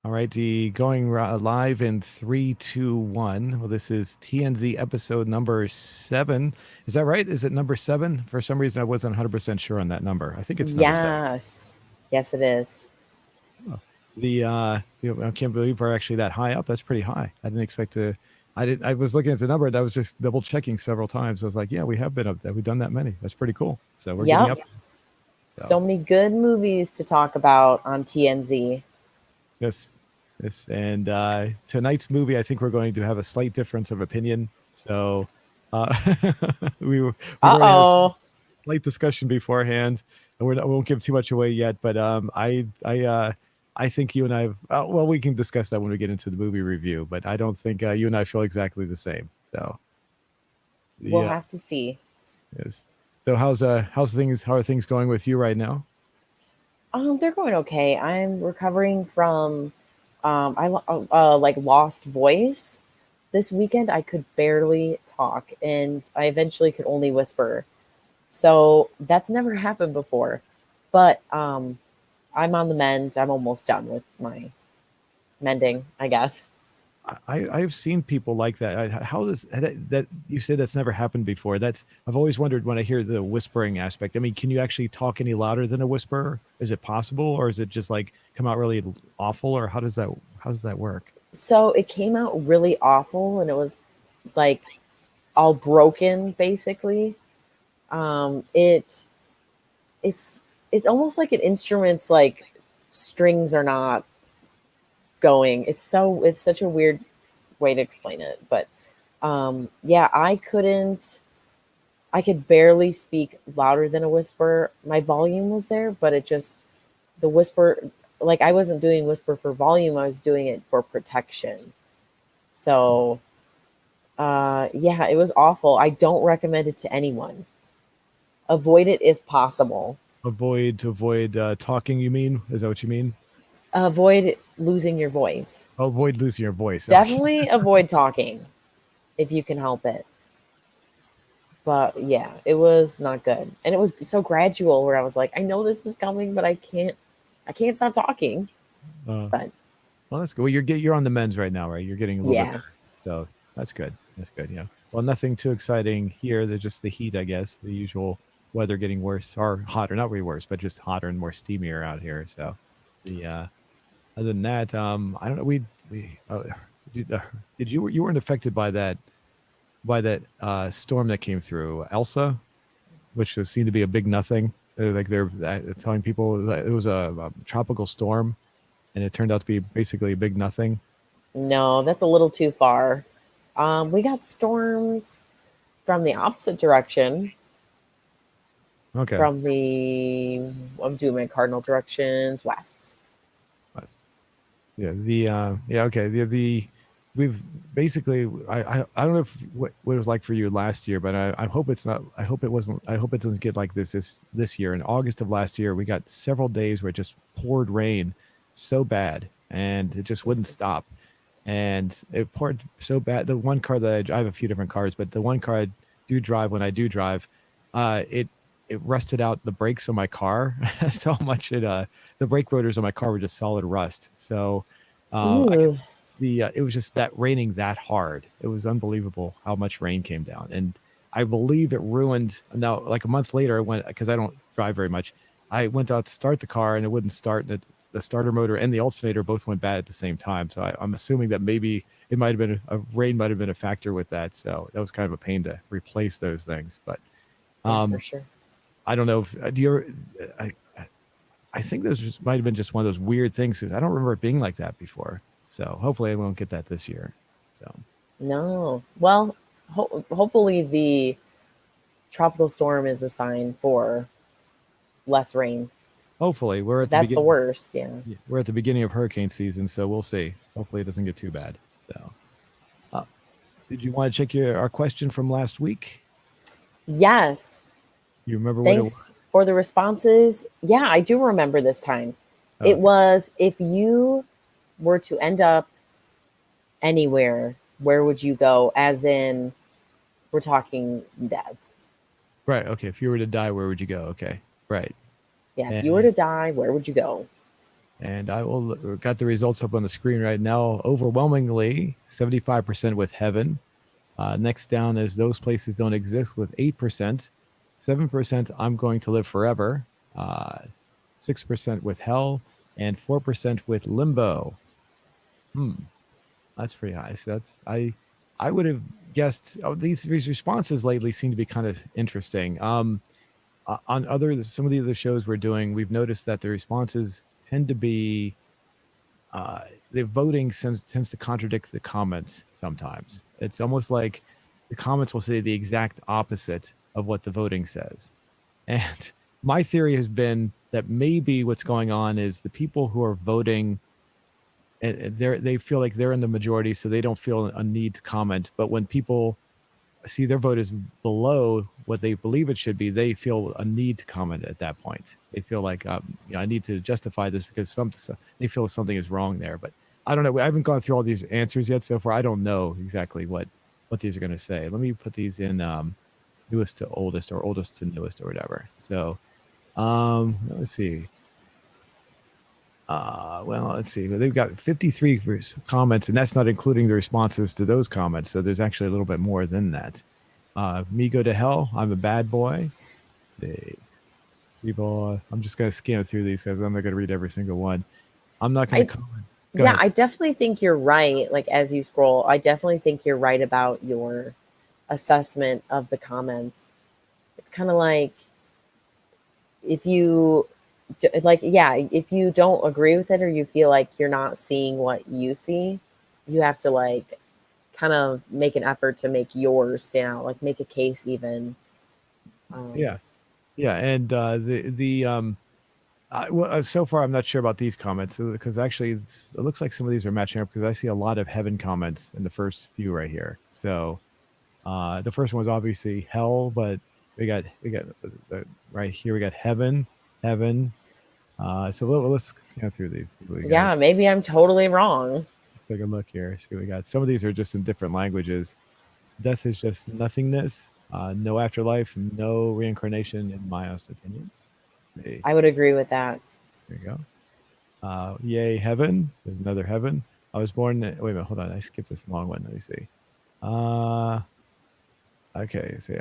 All righty, going live in three, two, one. Well, this is TNZ episode number 7. Is that right? Is it number 7? For some reason, I wasn't 100% sure on that number. I think it's number 7. Yes. Yes, it is. Oh. I can't believe we're actually that high up. That's pretty high. I didn't expect to. I was looking at the number and I was just double checking several times. I was like, yeah, we have been up there. We've done that many. That's pretty cool. So we're getting Yep. up. So So many good movies to talk about on TNZ. yes, yes. And tonight's movie, I think we're going to have a slight difference of opinion. So uh, we've already had a Uh-oh. slight discussion beforehand, and we won't give too much away yet. But I think you and I have. Well, we can discuss that when we get into the movie review. But I don't think you and I feel exactly the same. So We'll yeah, have to see. yes. So how's things? How are things going with you right now? They're going okay. I'm recovering from like lost voice. This weekend I could barely talk and I eventually could only whisper. So that's never happened before. But I'm on the mend. I'm almost done with my mending, I guess. I've seen people like that. How does that you said that's never happened before? That's I've always wondered when I hear the whispering aspect. I mean, can you actually talk any louder than a whisper? Is it possible, or is it just like come out really awful, or how does that work? So it came out really awful and it was like all broken basically. Um it it's it's almost like an instrument's like strings are not going. It's such a weird way to explain it, but yeah, I could barely speak louder than a whisper. My volume was there, but it just the whisper, like I wasn't doing whisper for volume, I was doing it for protection. So yeah, it was awful. I don't recommend it to anyone. Avoid it if possible. Avoid talking. You mean? Is that what you mean? Avoid losing your voice. Avoid losing your voice. Okay. Definitely avoid talking if you can help it. But yeah, it was not good. And it was so gradual where I was like, I know this is coming, but I can't stop talking. Uh, But well, that's good. Well, you're on the men's right now, right? You're getting a little bit yeah. better, so that's good. That's good. Yeah. Well, nothing too exciting here. They're just the heat, I guess. The usual weather getting worse or hotter, not really worse, but just hotter and more steamier out here. So the other than that, I don't know. We did, you weren't affected by that storm that came through Elsa, which seemed to be a big nothing. Like they're telling people that it was a tropical storm, and it turned out to be basically a big nothing. No, that's a little too far. We got storms from the opposite direction, Okay. from the I'm doing my cardinal directions west. West. Yeah. Yeah. Okay. We've basically. I don't know if what it was like for you last year, but I hope it's not. I hope it wasn't. I hope it doesn't get like this year. In August of last year, we got several days where it just poured rain so bad, and it just wouldn't stop. And it poured so bad. The one car that I have a few different cars, but the one car I do drive when I do drive, it rusted out the brakes on my car so much the brake rotors on my car were just solid rust. So I could Ooh. it was just that raining that hard. It was unbelievable how much rain came down, and I believe it ruined. Now, like a month later, I went because I don't drive very much. I went out to start the car and it wouldn't start. And the starter motor and the alternator both went bad at the same time. So I'm assuming that maybe it might have been a rain might have been a factor with that. So that was kind of a pain to replace those things. But Yeah, for um, sure. I don't know if do you ever. I think those just might have been just one of those weird things because I don't remember it being like that before. So hopefully I won't get that this year. So No. Well, hopefully the tropical storm is a sign for less rain. hopefully we're at the That's the beginning. worst. Yeah. Yeah, we're at the beginning of hurricane season, so we'll see. Hopefully it doesn't get too bad. So, uh, did you want to check our question from last week? Yes. You remember what it Thanks was? for the responses. Yeah, I do remember this time. It Okay. was, if you were to end up anywhere, where would you go? As in, we're talking death. Right. Okay. If you were to die, where would you go? Okay. Right. Yeah, if you were And to die, where would you go? And I will got the results up on the screen right now. Overwhelmingly, 75% with heaven. Next down is those places don't exist with 8%. 7% I'm going to live forever. 6% with hell, and 4% with limbo. Hmm, that's pretty high. So I would have guessed. Oh, these responses lately seem to be kind of interesting. On some of the other shows we're doing, we've noticed that the responses tend to be the voting tends to contradict the comments sometimes. It's almost like the comments will say the exact opposite of what the voting says. And my theory has been that maybe what's going on is the people who are voting, they feel like they're in the majority, so they don't feel a need to comment. But when people see their vote is below what they believe it should be, they feel a need to comment at that point. They feel like, I need to justify this because they feel something is wrong there. But I don't know. I haven't gone through all these answers yet so far. I don't know exactly what these are going to say. Let me put these in newest to oldest or oldest to newest or whatever. So let's see. Let's see. They've got 53 comments, and that's not including the responses to those comments. So there's actually a little bit more than that. Me go to hell. I'm a bad boy. Let's see. People, I'm just going to scan through these because I'm not going to read every single one. I'm not going to comment. Go ahead. I definitely think you're right. Like as you scroll, I definitely think you're right about your assessment of the comments. It's kind of like if you if you don't agree with it or you feel like you're not seeing what you see, you have to like kind of make an effort to make yours stand out, like make a case even. Yeah. Yeah. And so far, I'm not sure about these comments because actually it looks like some of these are matching up because I see a lot of heaven comments in the first few right here. So the first one was obviously hell, but we got right here we got heaven. So let's scan through these. We got. Yeah, maybe I'm totally wrong. Take a look here. See what we got. Some of these are just in different languages. Death is just nothingness. No afterlife. No reincarnation, in my honest opinion. See. I would agree with that. There you go. Yay, heaven. There's another heaven. I was born. Wait a minute. Hold on. I skipped this long one. Let me see. Okay. See,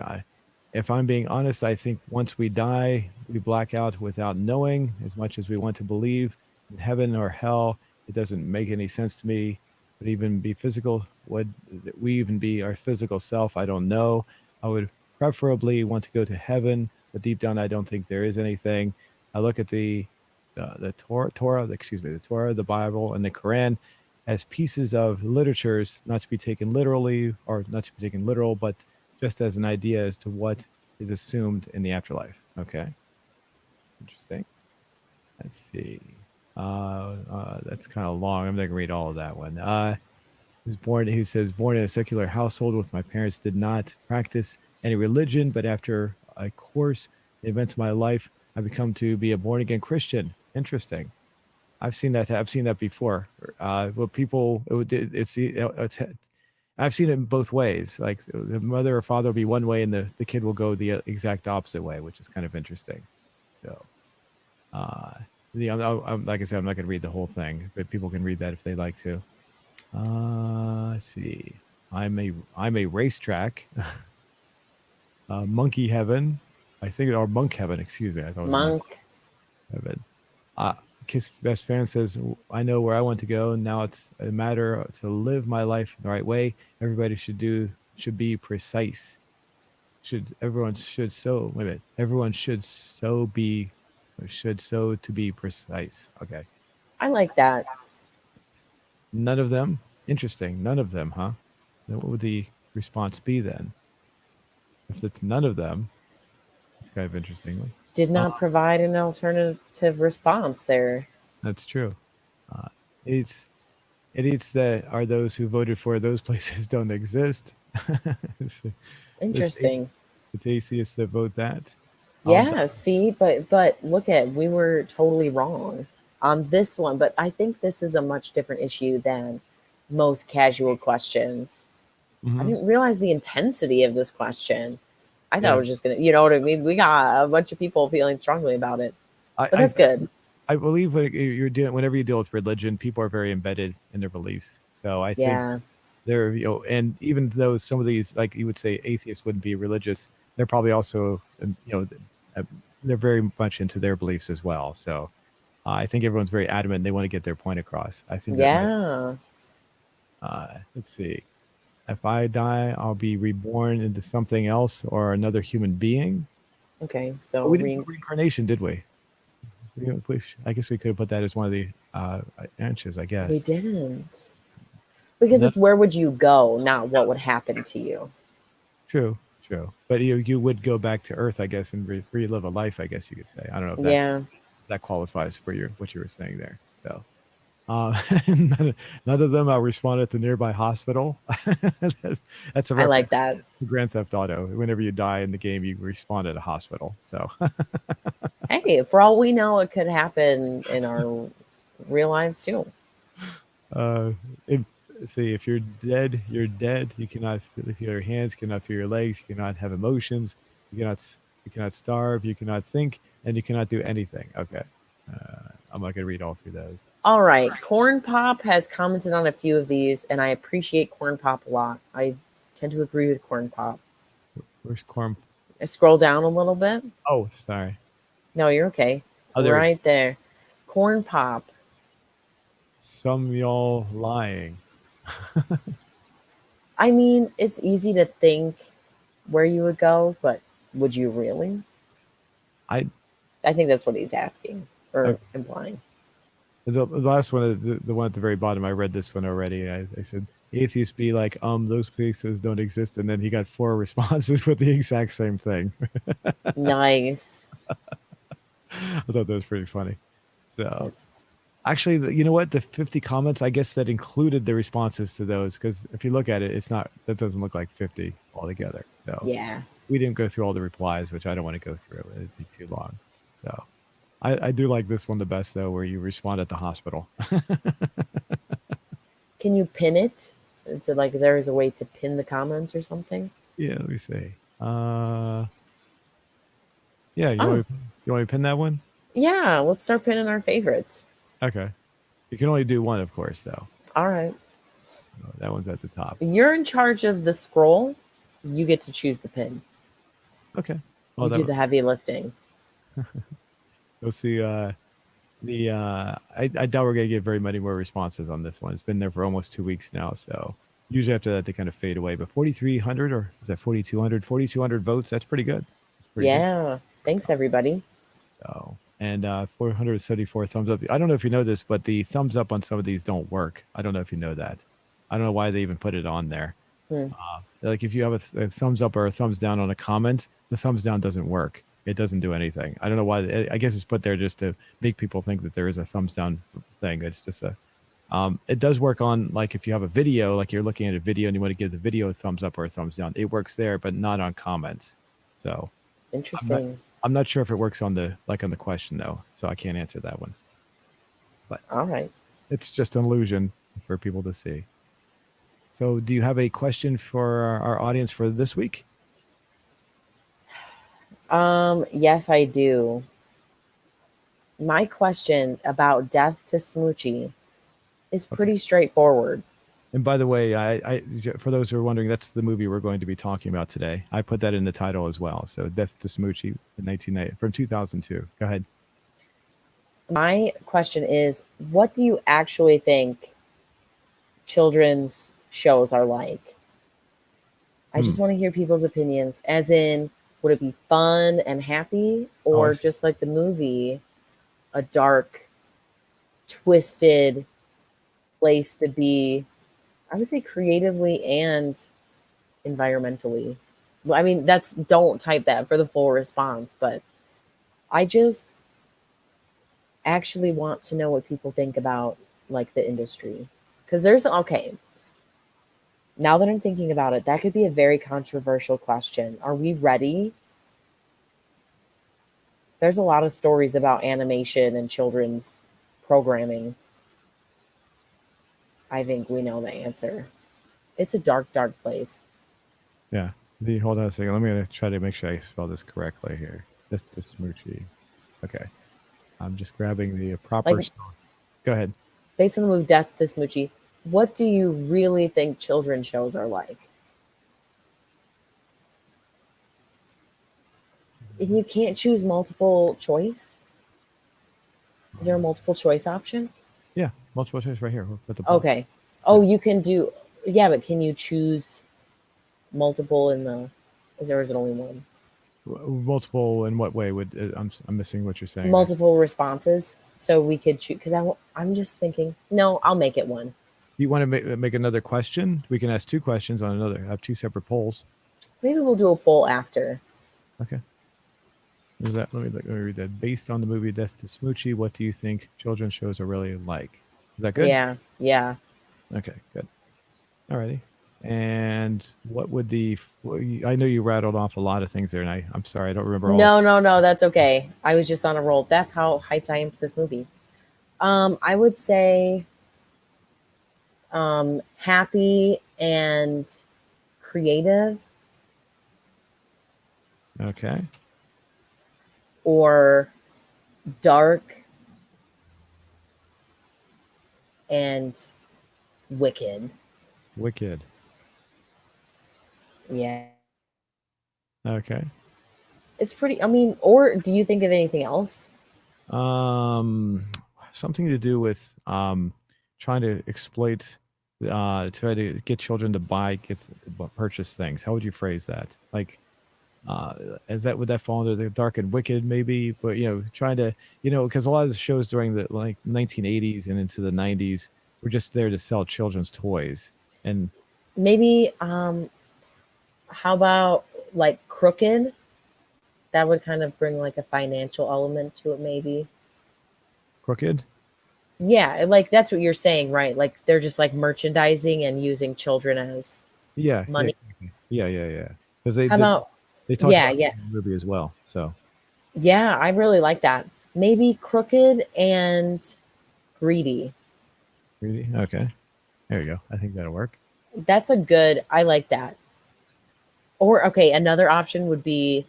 if I'm being honest, I think once we die, we black out without knowing. As much as we want to believe in heaven or hell, it doesn't make any sense to me. Would even be physical? Would we even be our physical self? I don't know. I would preferably want to go to heaven, but deep down, I don't think there is anything. I look at the Torah, the Bible, and the Quran as pieces of literatures, not to be taken literally or not to be taken literal, but just as an idea as to what is assumed in the afterlife. Okay, interesting. Let's see. That's kind of long. I'm not gonna read all of that one. He says, born in a secular household with my parents, did not practice any religion, but after a course, the events of my life, I become to be a born again Christian. Interesting. I've seen that. I've seen that before. Well, people, I've seen it in both ways. Like the mother or father will be one way, and the kid will go the exact opposite way, which is kind of interesting. So, like I said, I'm not going to read the whole thing, but people can read that if they like to. Let's see. I'm a racetrack. Monkey heaven. I think, or monk heaven. Excuse me. I thought it was monk heaven. Kiss Best Fan says, I know where I want to go. Now it's a matter to live my life the right way. Everybody should be precise. Everyone should so to be precise. Okay. I like that. None of them. Interesting. None of them, huh? Then what would the response be then? If it's none of them, it's kind of interesting. Did not provide an alternative response there. That's true. Idiots that are those who voted for those places don't exist. Interesting. It's atheists that vote that. Yeah, see, but look at we were totally wrong on this one, but I think this is a much different issue than most casual questions. I didn't realize the intensity of this question. I thought it was just gonna, you know what I mean? We got a bunch of people feeling strongly about it, but that's good. I believe you're doing whenever you deal with religion, people are very embedded in their beliefs. So I think Yeah. they're, and even though some of these, like you would say, atheists wouldn't be religious, they're probably also, uh, they're very much into their beliefs as well. So I think everyone's very adamant. They want to get their point across. I think that might. Yeah. Let's see. If I die, I'll be reborn into something else or another human being. Okay. Oh, So we didn't do reincarnation, did we? I guess we could have put that as one of the answers, I we guess. didn't. Because No, it's where would you go, not what would happen to you. true, true. But you would go back to Earth, I guess, and relive a life, I guess you could say. I don't know if Yeah. that qualifies for what you were saying there. So none of them responded at the nearby hospital. That's a I like reference that. to Grand Theft Auto. Whenever you die in the game, you respawn at a hospital. So Hey, for all we know, it could happen in our real lives too. Uh, if see if you're dead, you're dead. You cannot feel your hands, cannot feel your legs, you cannot have emotions, you cannot starve, you cannot think, and you cannot do anything. Okay, I'm not gonna read all through those. All right. Corn Pop has commented on a few of these, and I appreciate Corn Pop a lot. I tend to agree with Corn Pop. Where's Corn? I scroll down a little bit. Oh, sorry. No, you're okay. Oh, there we go. Right there. Corn Pop. Some y'all lying. I mean, it's easy to think where you would go, but would you really? I I think that's what he's asking uh, or implying. the last one, the one at the very bottom. I read this one already. I said atheists be like, those places don't exist, and then he got 4 responses with the exact same thing. Nice. I thought that was pretty funny. So actually, you know what? The 50 comments, I guess that included the responses to those because if you look at it, that doesn't look like 50 altogether. So Yeah. we didn't go through all the replies, which I don't want to go through. It'd be too long. So I do like this one the best though, where you respond at the hospital. Can you pin it? Is it like there is a way to pin the comments or something? Yeah, let me see. Yeah, Oh, you want to pin that one? yeah. Let's start pinning our favorites. Okay. You can only do one, of course, though. All right. So that one's at the top. You're in charge of the scroll. You get to choose the pin. Okay. Oh, You that do the was. heavy lifting. We'll see. I doubt we're gonna get very many more responses on this one. It's been there for almost 2 weeks now, so usually after that they kind of fade away. But 4,300 or was that 4,200? 4,200 votes. That's pretty good. That's pretty good. Yeah. Thanks, everybody. So and 474 thumbs up. I don't know if you know this, but the thumbs up on some of these don't work. I don't know if you know that. I don't know why they even put it on there. Hmm. Like if you have a thumbs up or a thumbs down on a comment, the thumbs down doesn't work. It doesn't do anything. I don't know why. I guess it's put there just to make people think that there is a thumbs down thing. It's just a. It does work on like if you have a video, like you're looking at a video and you want to give the video a thumbs up or a thumbs down. It works there, but not on comments. So I'm not. Interesting. I'm not sure if it works on the question though, so I can't answer that one. But All right. it's just an illusion for people to see. So, do you have a question for our audience for this week? Yes, I do. My question about Death to Smoochy is Okay. pretty straightforward. And by the way, for those who are wondering, that's the movie we're going to be talking about today. I put that in the title as well. So, Death to Smoochy, 1990 from 2002. Go ahead. My question is, what do you actually think children's shows are like? I Hmm. just want to hear people's opinions, as in, would it be fun and happy, Oh, I or see. just like the movie, a dark, twisted place to be? I would say creatively and environmentally. Well, I mean, that's don't type that for the full response, but I just actually want to know what people think about like the industry. Because there's okay, now that I'm thinking about it, that could be a very controversial question. Are we ready? There's a lot of stories about animation and children's programming. I think we know the answer. It's a dark, dark place. Yeah. Hold on a second. Let me try to make sure I spell this correctly here. This Smoochy. Okay. I'm just grabbing the proper. Like Go ahead. based on the movie Death to Smoochy, what do you really think children's shows are like? And you can't choose multiple choice. Is there a multiple choice option? Yeah, multiple choice right here. We'll put the poll. Okay. Yeah. Oh, you can do. Yeah, but can you choose multiple in the? Is there is it only one? Multiple in what way? Would I'm missing what you're saying there. Multiple responses, so we could choose. Because I'm just thinking. No, I'll make it one. Do you want to make another question? We can ask two questions on another. I have two separate polls. Maybe we'll do a poll after. Okay. Is that let me read that. Based on the movie Death to Smoochy, what do you think children's shows are really like? Is that good? Yeah, yeah. Okay, good. Alrighty. And what would I know you rattled off a lot of things there, and I'm sorry, I don't remember all. No, that's okay. I was just on a roll. That's how hyped I am for this movie. I would say happy and creative, Okay. or dark and wicked. Wicked. Yeah. Okay. It's pretty, I mean, or do you think of anything else? Something to do with trying to exploit, try to get children to purchase things. How would you phrase that? Like, would that fall under the dark and wicked maybe? But trying to, because a lot of the shows during the 1980s and into the 90s were just there to sell children's toys. And Maybe how about like crooked? That would kind of bring like a financial element to it, maybe. crooked. Yeah, like that's what you're saying, right? Like they're just like merchandising and using children as Yeah, money. yeah. Because How about they talked yeah, about yeah. it in the movie as well. So Yeah, I really like that. Maybe crooked and greedy. really, okay, there you go. I think that'll work. That's a good, I like that. Or okay, another option would be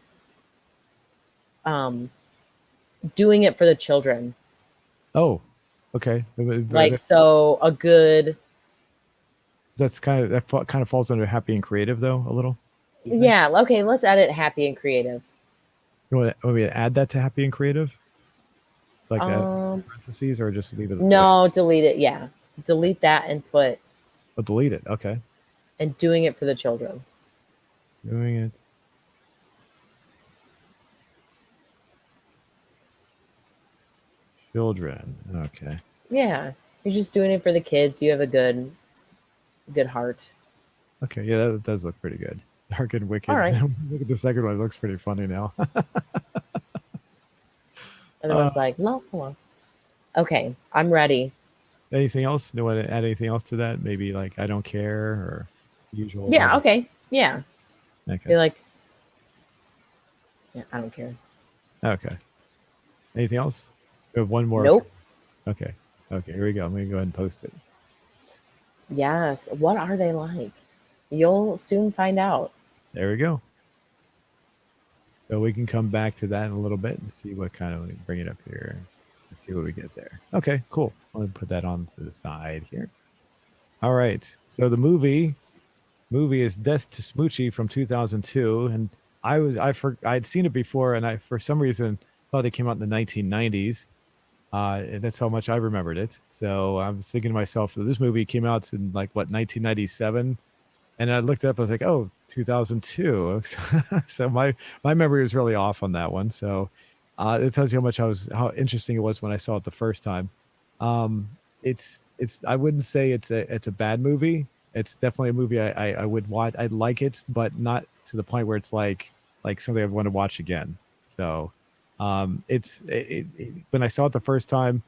um doing it for the children. Oh, okay. Like so a good That's kind of falls under happy and creative though a little. You think? yeah, okay, let's edit happy and creative. Want me to add that to happy and creative, like that Um parentheses, or just leave it the way? no, delete it. Yeah. Delete that and put Oh, delete it. Okay, and doing it for the children. doing it. Children. Okay. Yeah. You're just doing it for the kids. You have a good heart. Okay. Yeah, that does look pretty good. Dark and wicked. All right. Look at the second one. It looks pretty funny now. Everyone's like, no, come on. Okay, I'm ready. Anything else? No one to add anything else to that? Maybe like I don't care or usual. Yeah, okay. Yeah. Okay. You're like, yeah, I don't care. Okay. Anything else? We have one more. Nope. Okay. Okay. Here we go. I'm gonna go ahead and post it. Yes. What are they like? You'll soon find out. There we go. So we can come back to that in a little bit and see what kind of bring it up here and see what we get there. Okay, cool. I'll put that on to the side here. All right. So the movie is Death to Smoochy from 2002, and I'd seen it before, and I for some reason thought it came out in the 1990s. And that's how much I remembered it. So I was thinking to myself, this movie came out in like what 1997. And I looked up, I was like, oh, 2002. So my memory was really off on that one. So it tells you how interesting it was when I saw it the first time. It's I wouldn't say it's a bad movie. It's definitely a movie I would watch. I'd like it, but not to the point where it's like something I'd want to watch again. So when I saw it the first time,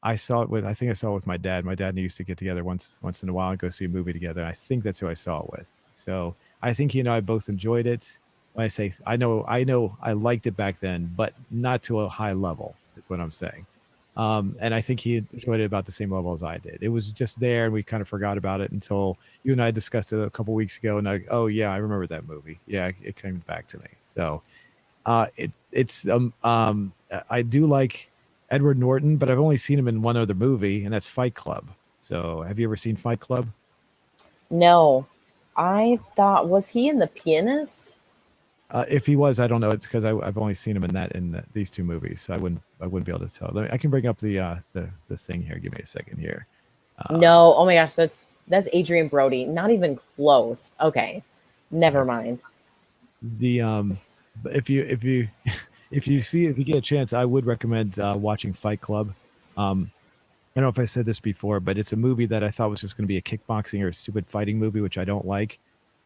I think I saw it with my dad. My dad and I used to get together once in a while and go see a movie together. I think that's who I saw it with. So I think he and I both enjoyed it. When I say I know I liked it back then, but not to a high level is what I'm saying. And I think he enjoyed it about the same level as I did. It was just there, and we kind of forgot about it until you and I discussed it a couple weeks ago. And oh yeah, I remember that movie. Yeah, it came back to me. So I do like Edward Norton, but I've only seen him in one other movie, and that's Fight Club. So, have you ever seen Fight Club? No, I thought, was he in The Pianist? If he was, I don't know. It's because I've only seen him in these two movies, so I wouldn't be able to tell. I can bring up the thing here. Give me a second here. No. Oh my gosh, that's Adrian Brody. Not even close. Okay, never mind. The but if you if you get a chance, I would recommend watching Fight Club. I don't know if I said this before, but it's a movie that I thought was just going to be a kickboxing or stupid fighting movie, which I don't like.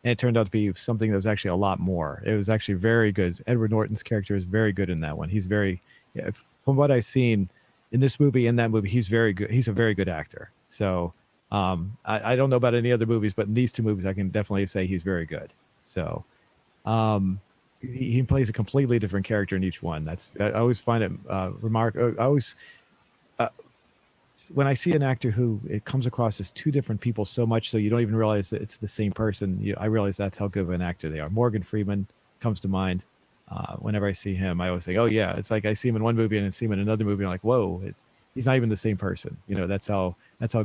And it turned out to be something that was actually a lot more. It was actually very good. Edward Norton's character is very good in that one. He's very, yeah, from what I've seen in this movie, in that movie, he's very good. He's a very good actor. So I don't know about any other movies, but in these two movies, I can definitely say he's very good. So he plays a completely different character in each one. I always find it I always when I see an actor who it comes across as two different people so much so you don't even realize that it's the same person, I realize that's how good of an actor they are. Morgan Freeman comes to mind. Whenever I see him, I always think, oh yeah, it's like I see him in one movie and I see him in another movie. And I'm like, whoa, he's not even the same person. That's how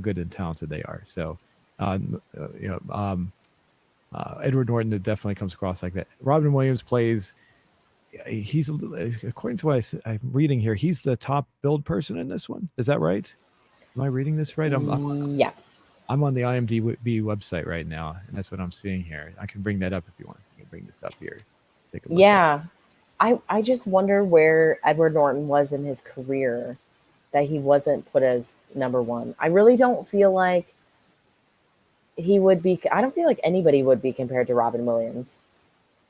good and talented they are. So, you know, Edward Norton definitely comes across like that. Robin Williams plays. He's according to what I'm reading here, he's the top billed person in this one. Is that right? Am I reading this right? Yes. I'm on the IMDb website right now, and that's what I'm seeing here. I can bring that up if you want. I can bring this up here. Take a look at. Yeah. I just wonder where Edward Norton was in his career that he wasn't put as number one. I really don't feel like he would be. I don't feel like anybody would be compared to Robin Williams.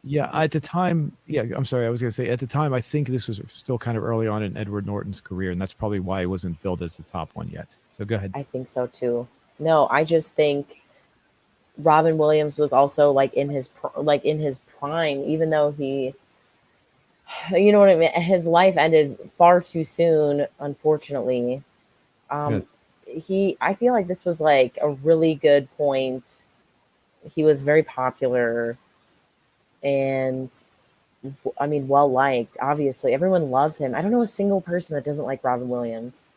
Yeah, at the time, yeah, I'm sorry. I was going to say at the time, I think this was still kind of early on in Edward Norton's career, and that's probably why it wasn't billed as the top one yet. So go ahead. I think so too. No, I just think Robin Williams was also like in his prime, even though he, you know what I mean. His life ended far too soon, unfortunately. Um, Yes. I feel like this was like a really good point. He was very popular and I mean, well liked. Obviously, everyone loves him. I don't know a single person that doesn't like Robin Williams.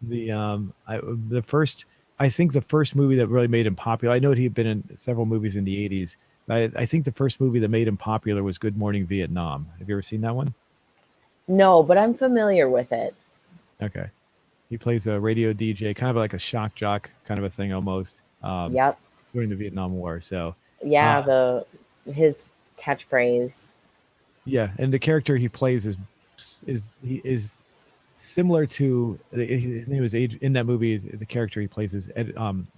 The first, I think the first movie that really made him popular. I know he had been in several movies in the '80s. But I think the first movie that made him popular was Good Morning Vietnam. Have you ever seen that one? No, but I'm familiar with it. Okay. He plays a radio DJ, kind of like a shock jock kind of a thing almost, Yep. during the Vietnam War. So, Yeah, uh, the his catchphrase. yeah, and the character he plays he is similar to his name is in that movie. The character he plays is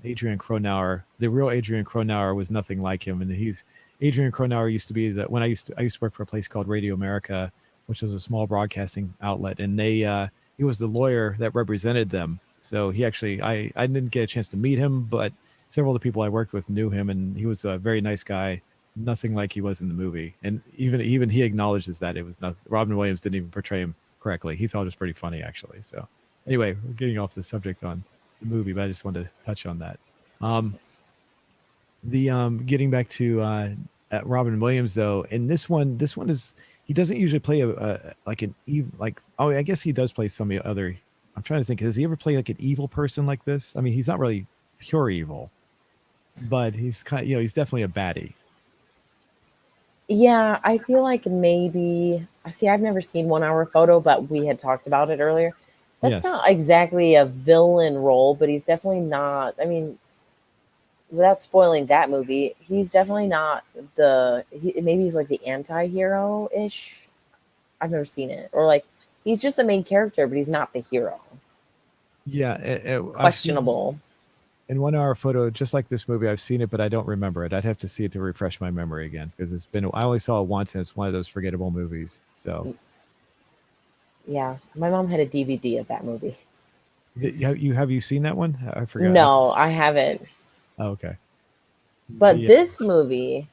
Adrian Cronauer. The real Adrian Cronauer was nothing like him, and Adrian Cronauer used to be that when I used to work for a place called Radio America, which was a small broadcasting outlet, and he was the lawyer that represented them. So he actually I didn't get a chance to meet him, but several of the people I worked with knew him, and he was a very nice guy. Nothing like he was in the movie, and even he acknowledges that it was not. Robin Williams didn't even portray him correctly. He thought it was pretty funny actually. So anyway, we're getting off the subject on the movie, but I just wanted to touch on that. Um, the Getting back to Robin Williams though, in this one is he doesn't usually play a like an evil like oh I guess he does play some other. I'm trying to think. Does he ever play like an evil person like this? I mean, he's not really pure evil, but he's he's definitely a baddie. Yeah, I feel like maybe I see I've never seen 1 hour photo, but we had talked about it earlier. That's Yes. not exactly a villain role, but he's definitely not. I mean, without spoiling that movie, he's definitely not maybe he's like the anti-hero ish. I've never seen it. Or like he's just the main character, but he's not the hero. Yeah, I've seen Questionable. in 1 hour photo, just like this movie. I've seen it, but I don't remember it. I'd have to see it to refresh my memory again because I only saw it once, and it's one of those forgettable movies. So, Yeah. My mom had a DVD of that movie. have you seen that one? I forgot. No, I haven't. Oh, okay. But The this movie,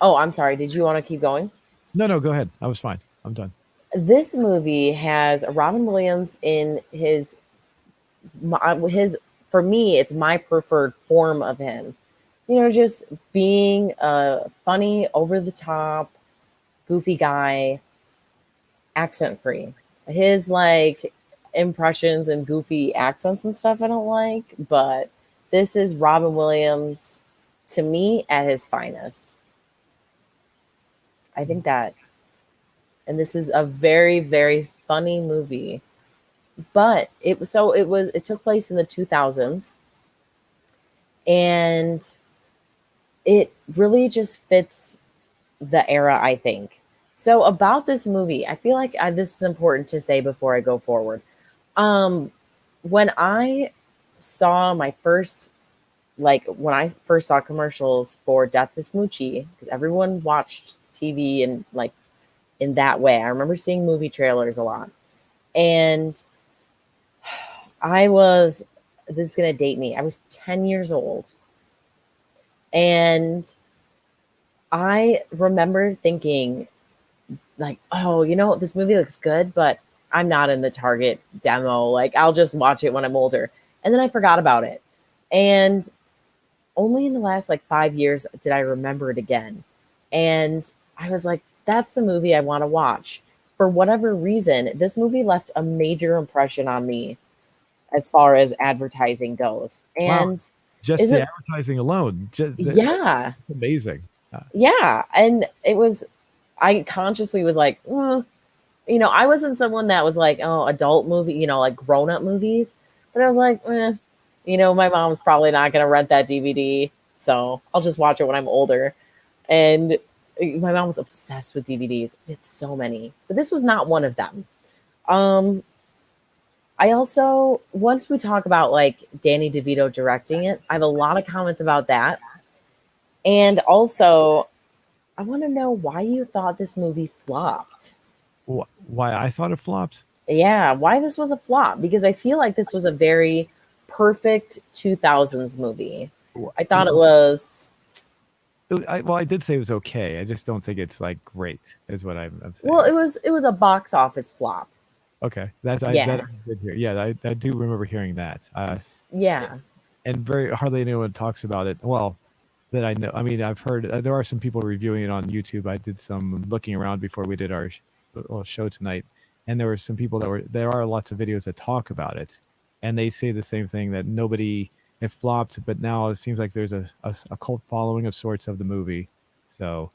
oh, I'm sorry. Did you want to keep going? No, go ahead. I was fine. I'm done. This movie has Robin Williams in his for me, it's my preferred form of him. You know, just being a funny, over the top, goofy guy, accent free. His like impressions and goofy accents and stuff I don't like, but this is Robin Williams to me at his finest. I think that, and this is a very, very funny movie. But it took place in the 2000s, and it really just fits the era, I think. So about this movie, I feel like this is important to say before I go forward. Um, when I saw my first, when I first saw commercials for Death to Smoochy, because everyone watched TV and like in that way. I remember seeing movie trailers a lot, and I was. This is gonna date me. I was 10 years old, and I remember thinking, like, oh, this movie looks good, but I'm not in the target demo. Like, I'll just watch it when I'm older. And then I forgot about it. And only in the last like 5 years did I remember it again. And I was like, that's the movie I want to watch. For whatever reason, this movie left a major impression on me as far as advertising goes. Wow, And just is the it, advertising alone, that's yeah, amazing. yeah. And it was, I consciously was like, I wasn't someone that was like, oh, adult movie, like grown up movies. But I was like, my mom's probably not going to rent that DVD. So I'll just watch it when I'm older. And my mom was obsessed with DVDs. It's so many. But this was not one of them. Um, I also, once we talk about like Danny DeVito directing it, I have a lot of comments about that. And also, I want to know why you thought this movie flopped. Why I thought it flopped? Yeah, why this was a flop, because I feel like this was a very perfect 2000s movie. I thought it Well, was, I did say it was okay. I just don't think it's like great, is what I'm well, saying. it was a box office flop. Okay, that I Yeah. did hear. Yeah, I do remember hearing that. Yeah. And very hardly anyone talks about it. Well, that I know. I mean, I've heard there are some people reviewing it on YouTube. I did some looking around before we did our show tonight, and there were some people that were. There are lots of videos that talk about it, and they say the same thing, that nobody it flopped, but now it seems like there's a cult following of sorts of the movie. So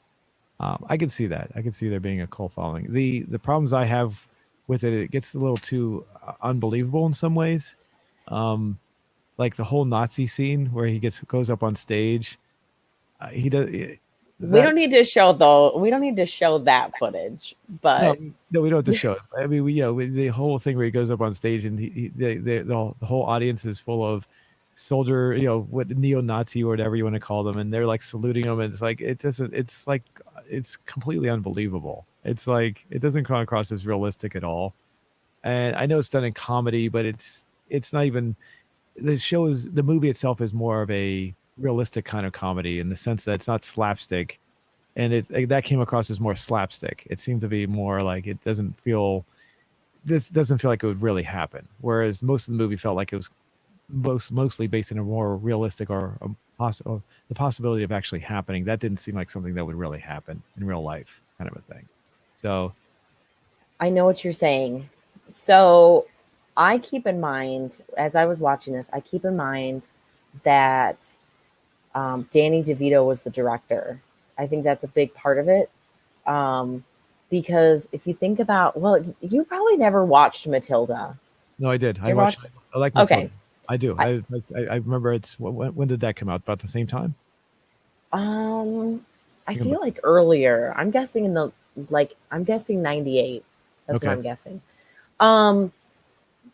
I can see that. I can see there being a cult following. The problems I have with it, it gets a little too unbelievable in some ways. Um, like the whole Nazi scene where he goes up on stage. He does We that. don't need to show though. We don't need to show that footage, No, but no, we don't have to show it. I mean, the whole thing where he goes up on stage and the whole audience is full of soldier, what neo-Nazi or whatever you want to call them, and they're like saluting him, and it's like it doesn't. It's like it's completely unbelievable. It's like it doesn't come across as realistic at all. And I know it's done in comedy, but it's not even. The movie itself is more of a realistic kind of comedy in the sense that it's not slapstick, and that came across as more slapstick. It seemed to be more like this doesn't feel like it would really happen, whereas most of the movie felt like it was mostly based in a more realistic or the possibility of actually happening. That didn't seem like something that would really happen in real life, kind of a thing. So I know what you're saying. So I keep in mind, as I was watching this, I keep in mind that Danny DeVito was the director. I think that's a big part of it. Um, because if you think about, well, you probably never watched Matilda. no, I did. I You ever watched watched? it. I like Okay. Matilda. I do. I, I remember it's when did that come out? About the same time? um, I I think feel like earlier. I'm guessing I'm guessing 98. That's what okay. I'm guessing. Um,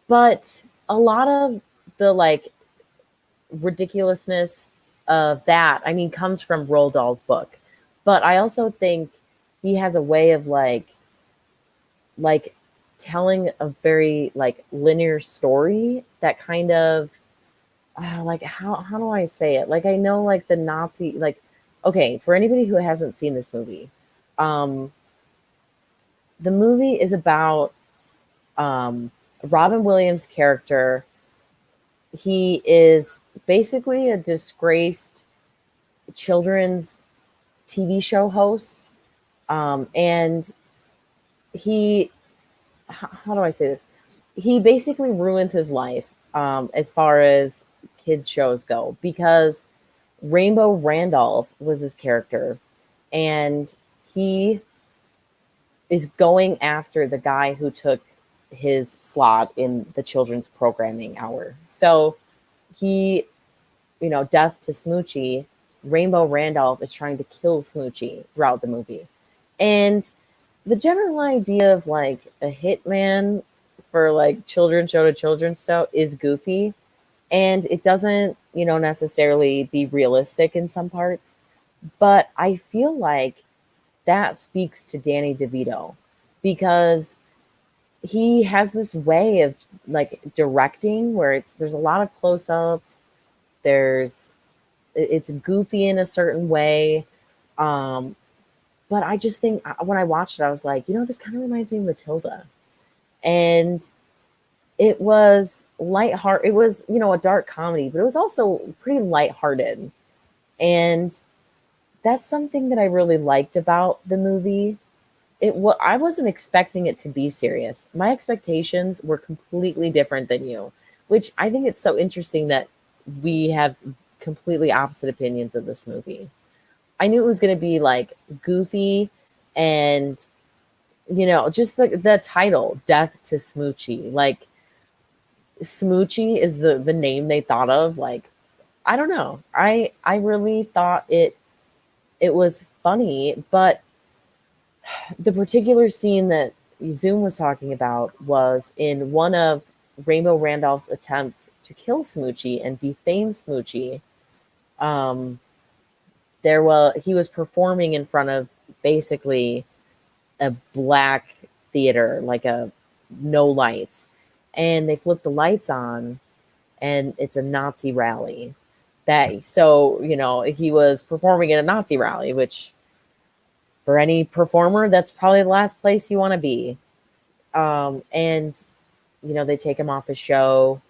but a lot of the like ridiculousness of that, I mean, comes from Roald Dahl's book. But I also think he has a way of like telling a very like linear story that kind of like how do I say it? Like I know like the Nazi like okay, for anybody who hasn't seen this movie, um the movie is about um Robin Williams' character. He is basically a disgraced children's TV show host. And he, how do I say this? he basically ruins his life as far as kids shows go because Rainbow Randolph was his character, and he is going after the guy who took his slot in the children's programming hour. So he, death to Smoochy, Rainbow Randolph is trying to kill Smoochy throughout the movie. And the general idea of like a hitman for like children's show to children's show is goofy, and it doesn't, necessarily be realistic in some parts. But I feel like that speaks to Danny DeVito because he has this way of like directing where there's a lot of close-ups, there's it's goofy in a certain way. um but I just think when I watched it I was like, this kind of reminds me of Matilda. And it was lighthearted. It was, a dark comedy, but it was also pretty lighthearted. And that's something that I really liked about the movie. I wasn't expecting it to be serious. My expectations were completely different than you, which I think it's so interesting that we have completely opposite opinions of this movie. I knew it was going to be like goofy and just the title, Death to Smoochy. Like Smoochy is the name they thought of. Like, I don't know. I really thought it was funny, but the particular scene that Zoom was talking about was in one of Rainbow Randolph's attempts to kill Smoochy and defame Smoochy. Um, he was performing in front of basically a black theater, like a no lights, and they flipped the lights on, and it's a Nazi rally. He was performing at a Nazi rally, which for any performer, that's probably the last place you want to be. And they take him off his show,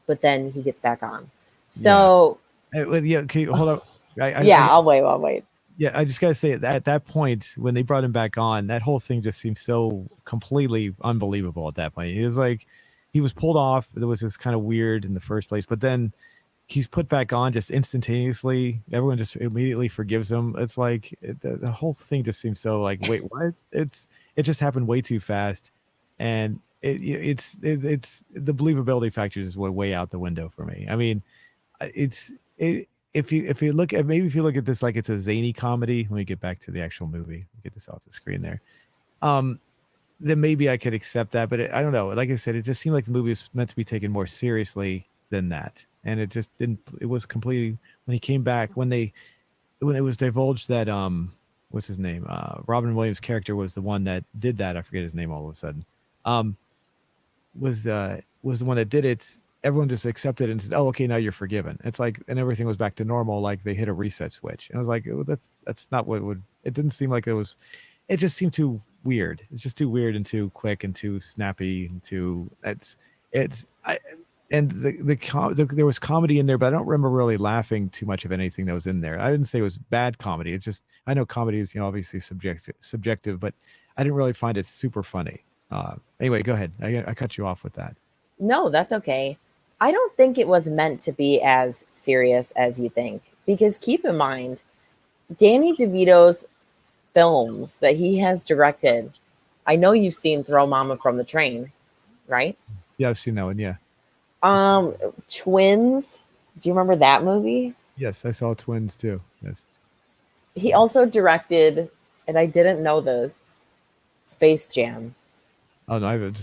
but then he gets back on. Yeah. So Yeah. Okay. Hold on. yeah, I'll wait. Yeah, I just gotta say at that point when they brought him back on, that whole thing just seemed so completely unbelievable. At that point, it was like he was pulled off. It was just kind of weird in the first place, but then he's put back on just instantaneously. Everyone just immediately forgives him. It's like the whole thing just seems so like, wait, what? It just happened way too fast, and it's the believability factor is way out the window for me. I mean, it's it, if you look at maybe if you look at this like it's a zany comedy. Let me get back to the actual movie. Get this off the screen there. Um, then maybe I could accept that. But I don't know. Like I said, it just seemed like the movie was meant to be taken more seriously than that, and it just didn't. It was completely when he came back when it was divulged that what's his name Robin Williams' character was the one that did that. I forget his name all of a sudden. Um, was the one that did it. Everyone just accepted it and said, "Oh, okay, now you're forgiven." It's like, and everything was back to normal. Like they hit a reset switch, and I was like, oh, "That's not what would." It didn't seem like it was. It just seemed too weird. It's just too weird and too quick and too snappy and too. It's I and there was comedy in there, but I don't remember really laughing too much of anything that was in there. I didn't say it was bad comedy. It just I know comedy is obviously subjective, but I didn't really find it super funny. Anyway, go ahead. I cut you off with that. No, that's okay. I don't think it was meant to be as serious as you think because keep in mind, Danny DeVito's films that he has directed. I know you've seen Throw Mama from the Train, right? Yeah, I've seen that one. Yeah. Um, Twins. Do you remember that movie? Yes, I saw Twins too. Yes. He also directed, and I didn't know this, Space Jam. Oh no, I haven't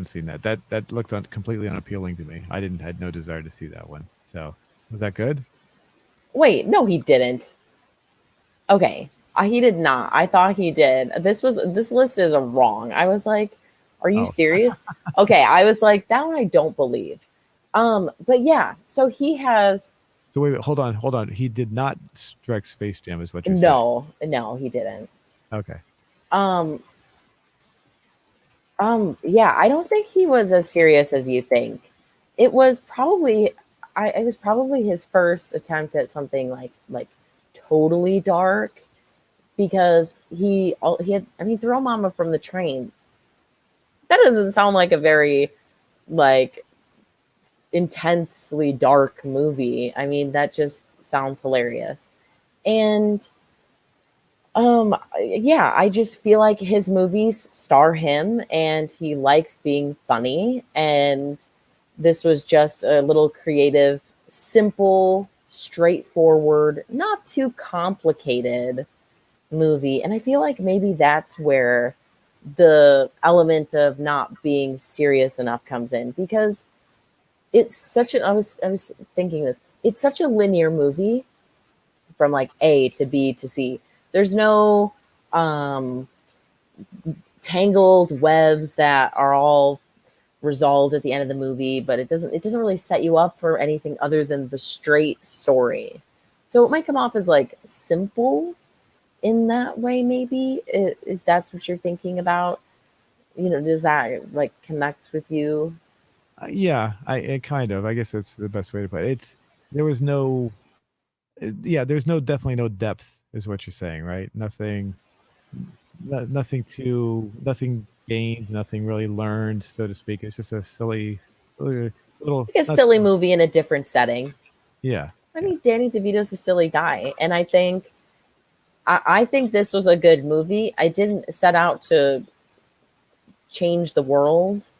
seen that. That looked completely unappealing to me. I didn't had no desire to see that one. So was that good? Wait, no, he didn't. Okay, he did not. I thought he did. This list is wrong. I was like, are you Oh, serious? Okay, I was like, that one I don't believe. But yeah, so he has so wait, hold on. He did not direct Space Jam, is what you're saying. no, he didn't. Okay. Um, yeah, I don't think he was as serious as you think. It was probably, it was probably his first attempt at something like totally dark because he had, I mean, Throw Mama from the Train. That doesn't sound like a very like intensely dark movie. I mean, that just sounds hilarious. And yeah, I just feel like his movies star him and he likes being funny, and this was just a little creative, simple, straightforward, not too complicated movie. And I feel like maybe that's where the element of not being serious enough comes in, because it's such an I was thinking this. It's such a linear movie from like A to B to C. There's no um tangled webs that are all resolved at the end of the movie, but it doesn't really set you up for anything other than the straight story. So it might come off as like simple in that way, maybe, if that's what you're thinking about. Does that like connect with you? Yeah, I it kind of. I guess that's the best way to put it. There was no yeah, there's no definitely no depth is what you're saying, right? Nothing gained, nothing really learned, so to speak. It's just a silly little Like a not silly silly. movie in a different setting. Yeah. I Yeah. mean, Danny DeVito's a silly guy, and I think this was a good movie. I didn't set out to change the world,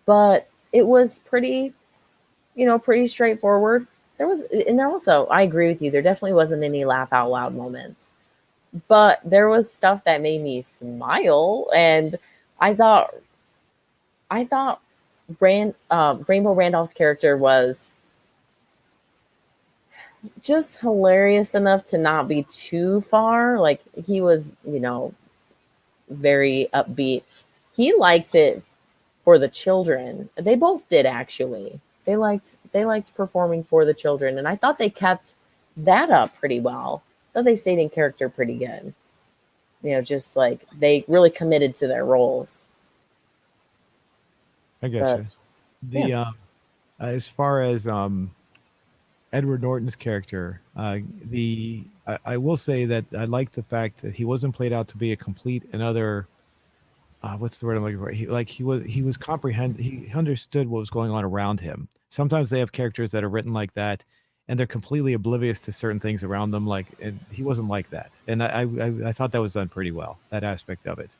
but it was pretty straightforward. There also, I agree with you. There definitely wasn't any laugh out loud moments, but there was stuff that made me smile, and I thought, I thought Rainbow Randolph's character was just hilarious enough to not be too far. Like he was, very upbeat. He liked it for the children. They both did actually. They liked performing for the children, and I thought they kept that up pretty well. I thought they stayed in character pretty good. Just like they really committed to their roles. I get But you. yeah, The as far as Edward Norton's character, I will say that I like the fact that he wasn't played out to be a complete another what's the word I'm looking for? He was comprehend he understood what was going on around him. Sometimes they have characters that are written like that, and they're completely oblivious to certain things around them. And he wasn't like that, and I thought that was done pretty well. That aspect of it.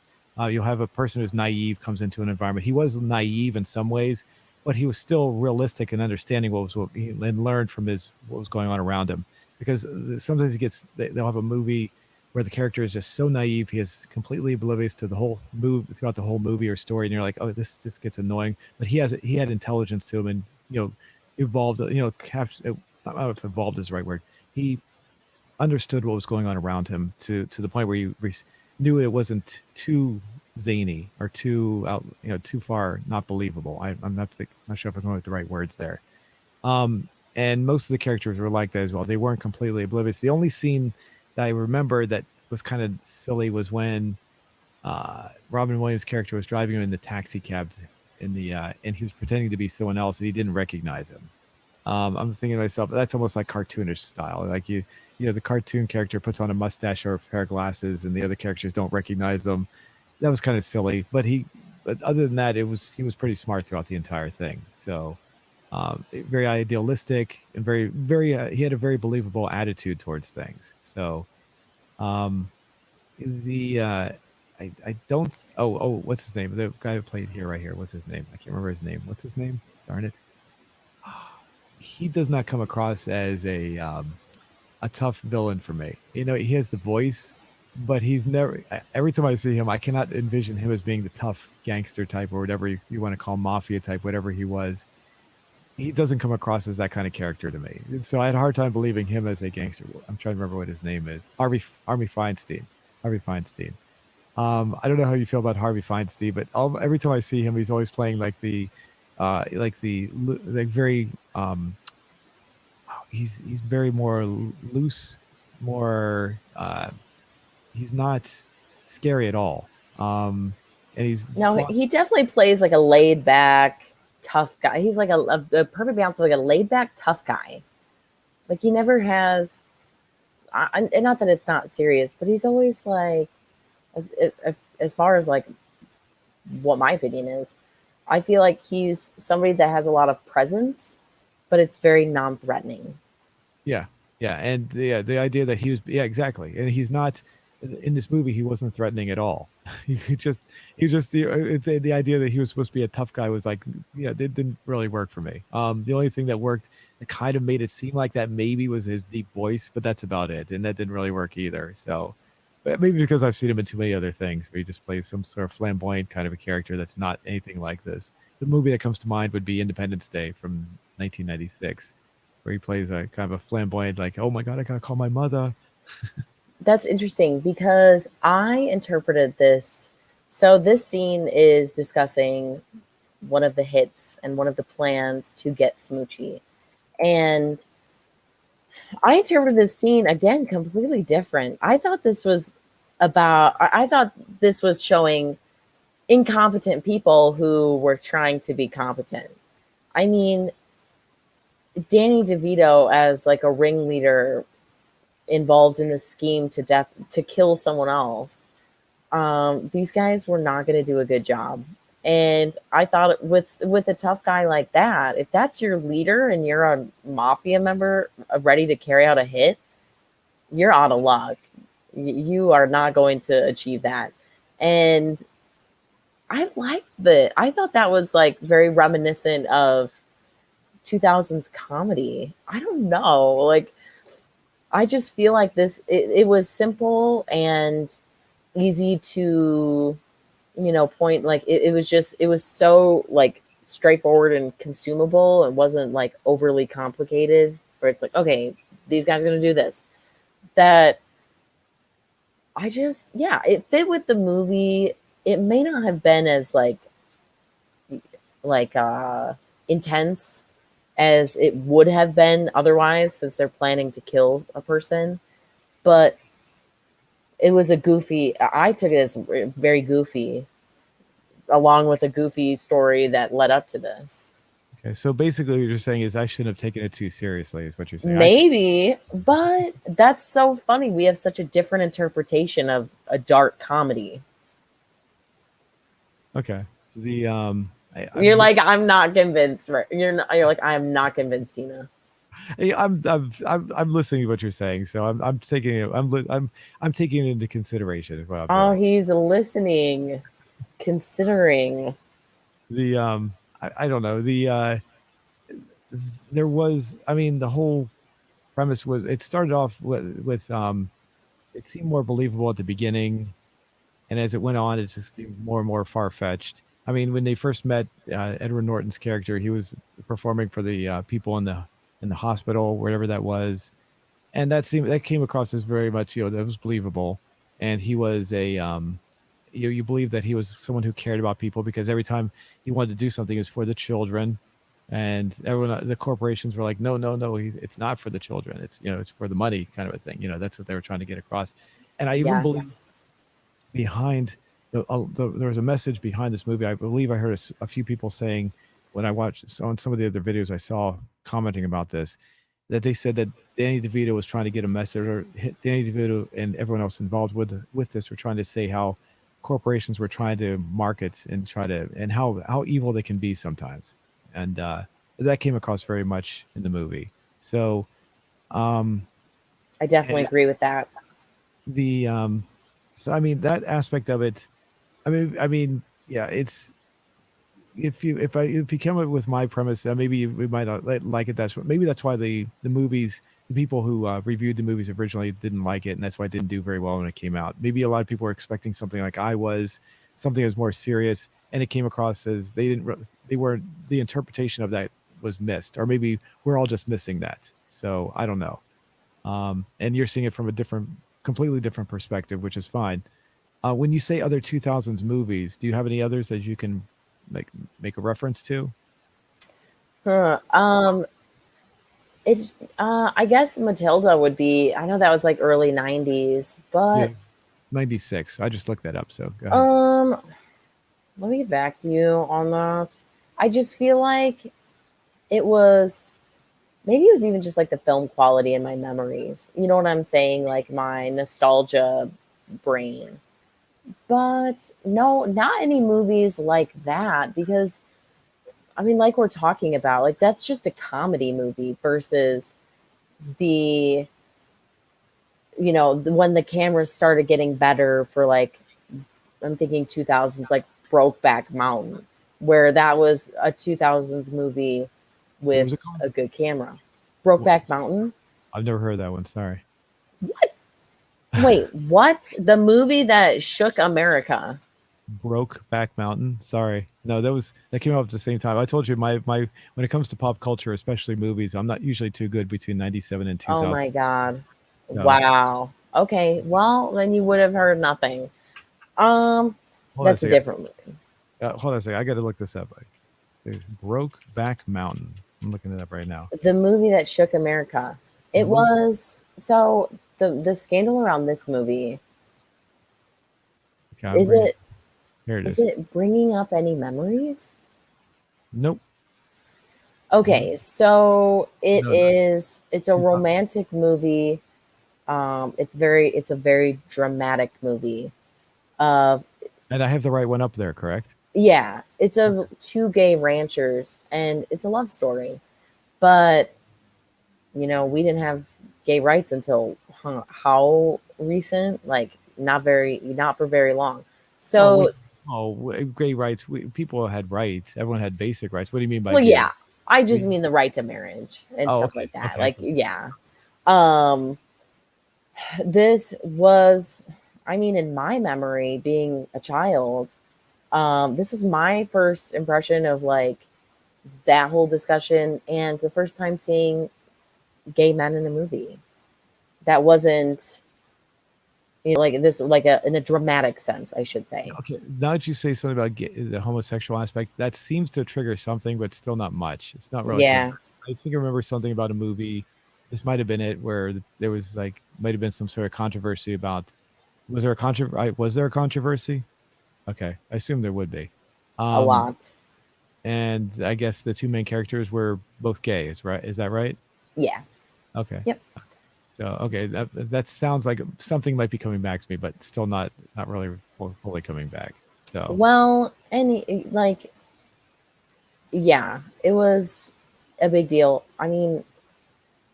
You'll have a person who's naive comes into an environment. He was naive in some ways, but he was still realistic and understanding and learned from his what was going on around him. Because sometimes they'll have a movie where the character is just so naive, he is completely oblivious to the whole move throughout the whole movie or story, and you're like, oh, this just gets annoying. But he had intelligence to him, and evolved. I don't know if evolved is the right word. He understood what was going on around him to the point where knew it wasn't too zany or too out, too far, not believable. Not sure if I'm going with the right words there. And most of the characters were like that as well. They weren't completely oblivious. The only scene that I remember that was kind of silly was when Robin Williams' character was driving him in the taxi cab and he was pretending to be someone else and he didn't recognize him. I'm thinking to myself, that's almost like cartoonish style. Like the cartoon character puts on a mustache or a pair of glasses, and the other characters don't recognize them. That was kind of silly, but other than that, he was pretty smart throughout the entire thing. So, very idealistic and very, very, he had a very believable attitude towards things. So, um, the I don't. What's his name? The guy who played here, right here. What's his name? I can't remember his name. What's his name? Darn it. He does not come across as a tough villain for me. He has the voice, but he's never. Every time I see him, I cannot envision him as being the tough gangster type or whatever you want to call mafia type, whatever he was. He doesn't come across as that kind of character to me. And so I had a hard time believing him as a gangster. I'm trying to remember what his name is. Harvey Feinstein. Harvey Feinstein. I don't know how you feel about Harvey Feinstein, but every time I see him, he's always playing like very he's very more loose, more he's not scary at all. And he's no, he definitely plays like a laid back tough guy. He's like a perfect balance of like a laid back tough guy. Like he never has, and not that it's not serious, but he's always like, as far as like what my opinion is, I feel like he's somebody that has a lot of presence, but it's very non-threatening. Yeah, yeah, and the idea that he was, yeah, exactly, and he's not in this movie. He wasn't threatening at all. He just the idea that he was supposed to be a tough guy was like, yeah, it didn't really work for me. The only thing that worked, that kind of made it seem like that maybe was his deep voice, but that's about it, and that didn't really work either. So, but maybe because I've seen him in too many other things, where he just plays some sort of flamboyant kind of a character that's not anything like this. The movie that comes to mind would be Independence Day from 1996, where he plays a kind of a flamboyant, like, oh my god, I gotta call my mother. That's interesting because I interpreted this. So this scene is discussing one of the hits and one of the plans to get Smoochy. And I interpreted this scene again completely different. I thought this was I thought this was showing incompetent people who were trying to be competent. I mean, Danny DeVito as like a ringleader involved in this scheme to death to kill someone else. These guys were not going to do a good job. And I thought with a tough guy like that, if that's your leader and you're a mafia member ready to carry out a hit, you're out of luck. You are not going to achieve that. And I liked that. I thought that was like very reminiscent of 2000s comedy. I don't know. Like, I just feel like it was simple and easy to, point. Like, it was so like straightforward and consumable. It wasn't like overly complicated where it's like, okay, these guys are going to do this. That yeah, it fit with the movie. It may not have been as like intense as it would have been otherwise since they're planning to kill a person, but it was a goofy, I took it as very goofy, along with a goofy story that led up to this. Okay, so basically, what you're saying is I shouldn't have taken it too seriously, is what you're saying. I should, Maybe, but that's so funny. We have such a different interpretation of a dark comedy. okay. You're like, I'm not convinced, right? You're like, I'm not convinced, Tina. I'm listening to what you're saying, so I'm taking it. I'm taking it into consideration is what I'm Oh, doing. he's listening, considering. I don't know. There was, I mean, the whole premise was, it started off with it seemed more believable at the beginning, and as it went on, it just seemed more and more far fetched. I mean, when they first met Edward Norton's character, he was performing for the people in the hospital, wherever that was, and that came across as very much, that was believable, and he was you believe that he was someone who cared about people, because every time he wanted to do something, it was for the children, and everyone, the corporations were like, no, no, no, it's not for the children, it's, it's for the money, kind of a thing. That's what they were trying to get across. And I even believe Yes. behind there was a message behind this movie. I believe I heard a few people saying, when I watched on some of the other videos I saw commenting about this, that they said that Danny DeVito was trying to get a message, or Danny DeVito and everyone else involved with this were trying to say how corporations were trying to market and try to, and how evil they can be sometimes, and that came across very much in the movie. So um I definitely and agree with that. the so I mean, that aspect of it, I mean, yeah, it's, if you come up with my premise, then maybe we might not like it. Maybe that's why the people who reviewed the movies originally didn't like it, and that's why it didn't do very well when it came out. Maybe a lot of people were expecting something like I was, something that was more serious, and it came across as they weren't, the interpretation of that was missed, or maybe we're all just missing that. So I don't know. And you're seeing it from a completely different perspective, which is fine. When you say other 2000s movies, do you have any others that you can like make a reference to? Huh. It's I guess Matilda would be. I know that was like early 90s, Yeah, but 96. I just looked that up, so go ahead. um let me get back to you on that. I just feel like it was, maybe it was even just like the film quality in my memories. You know what I'm saying? Like my nostalgia brain. But no, not any movies like that, because I mean, like we're talking about, like that's just a comedy movie versus the, when the cameras started getting better for like, I'm thinking 2000s, like Brokeback Mountain, where that was a 2000s movie What with was it called? a good camera. What, Brokeback Mountain. I've never heard that one. Sorry. Wait, what? The movie that shook America. Broke Back Mountain. Sorry. No, that came out at the same time. I told you my when it comes to pop culture, especially movies, I'm not usually too good between 97 and Oh 2000. my God. So Wow. Okay, well, then you would have heard nothing. Um, hold on a that's a second. different movie. Hold on a second. I got to look this up. There's Broke Back Mountain. I'm looking it up right now. The movie that shook America. The It movie. was so the scandal around this movie, Okay, I'm is bringing. it Here it is is. it bringing up any memories? Nope. Nope. Okay, so No, no. it's a romantic movie. It's a very dramatic movie. Of And I have the right one up there, correct? Yeah, it's Okay. of two gay ranchers and it's a love story. But, we didn't have gay rights until how recent? Like not for very long. Oh, wait. So, Oh, gay rights. People had rights. Everyone had basic rights. What do you mean by well, gay? yeah, I just We, mean the right to marriage and oh, stuff okay. like that. Okay. Like, So, yeah. Um, this was, I mean, in my memory, being a child, this was my first impression of like that whole discussion and the first time seeing gay men in a movie that wasn't, like this, like in a dramatic sense, I should say. okay. Now that you say something about the homosexual aspect, that seems to trigger something, but still not much. It's not really coming Yeah, back. I think I remember something about a movie. This might have been it, where there was like might have been some sort of controversy about. Was there a controversy? Okay, I assume there would be. a Um, lot. and I guess the two main characters were both gay. Is right? Is that right? Yeah. Okay. Yep. So okay, that sounds like something might be coming back to me, but still not really fully coming back. So Well, any like, yeah, it was a big deal. I mean,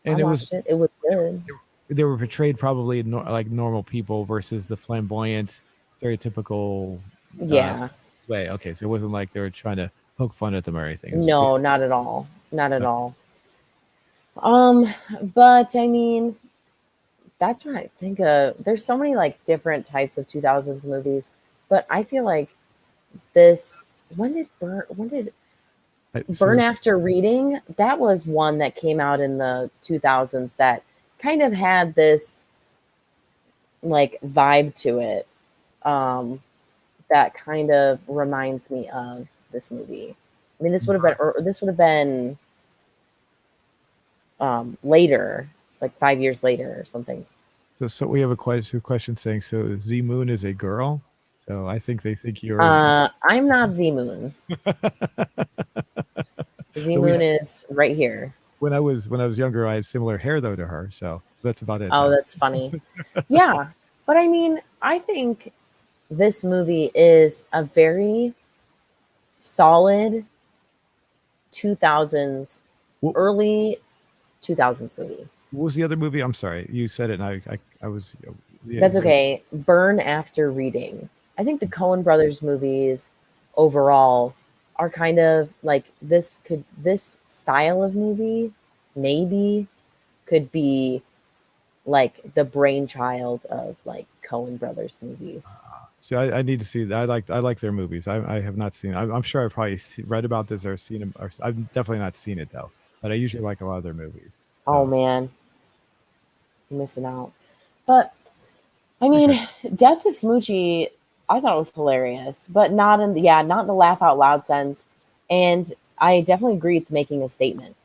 I and it was watched it. It was good. they were portrayed probably like normal people versus the flamboyant, stereotypical uh, Yeah. way. Okay, so it wasn't like they were trying to poke fun at them or anything. It was just No, not at all. Not at okay. all. Um, but I mean, that's what I think of. There's so many like different types of 2000s movies, but I feel like this when did So Burn After Reading, that was one that came out in the 2000s that kind of had this like vibe to it. Um, that kind of reminds me of this movie. I mean, this would have been later, like 5 years later or something. so we have a question saying so Z Moon is a girl. So I think they think you're. I'm not Z Moon. Z So we Moon have is right here. when I was younger, I had similar hair though to her. So that's about it Oh, then. that's funny. Yeah, but I mean, I think this movie is a very solid 2000s, What, early 2000s movie. what was the other movie? I'm sorry, you said it, and I was yeah, That's okay. Burn After Reading. I think the Coen Brothers movies overall are kind of like this style of movie maybe could be like the brainchild of like Coen Brothers movies. See, I need to see that. I like their movies. I have not seen. I'm sure I've probably read about this or seen them. Or I've definitely not seen it though. But I usually like a lot of their movies. Oh So man, you're missing out. But I okay, mean, Death of Smoochy, I thought it was hilarious, but not in the laugh out loud sense. And I definitely agree it's making a statement.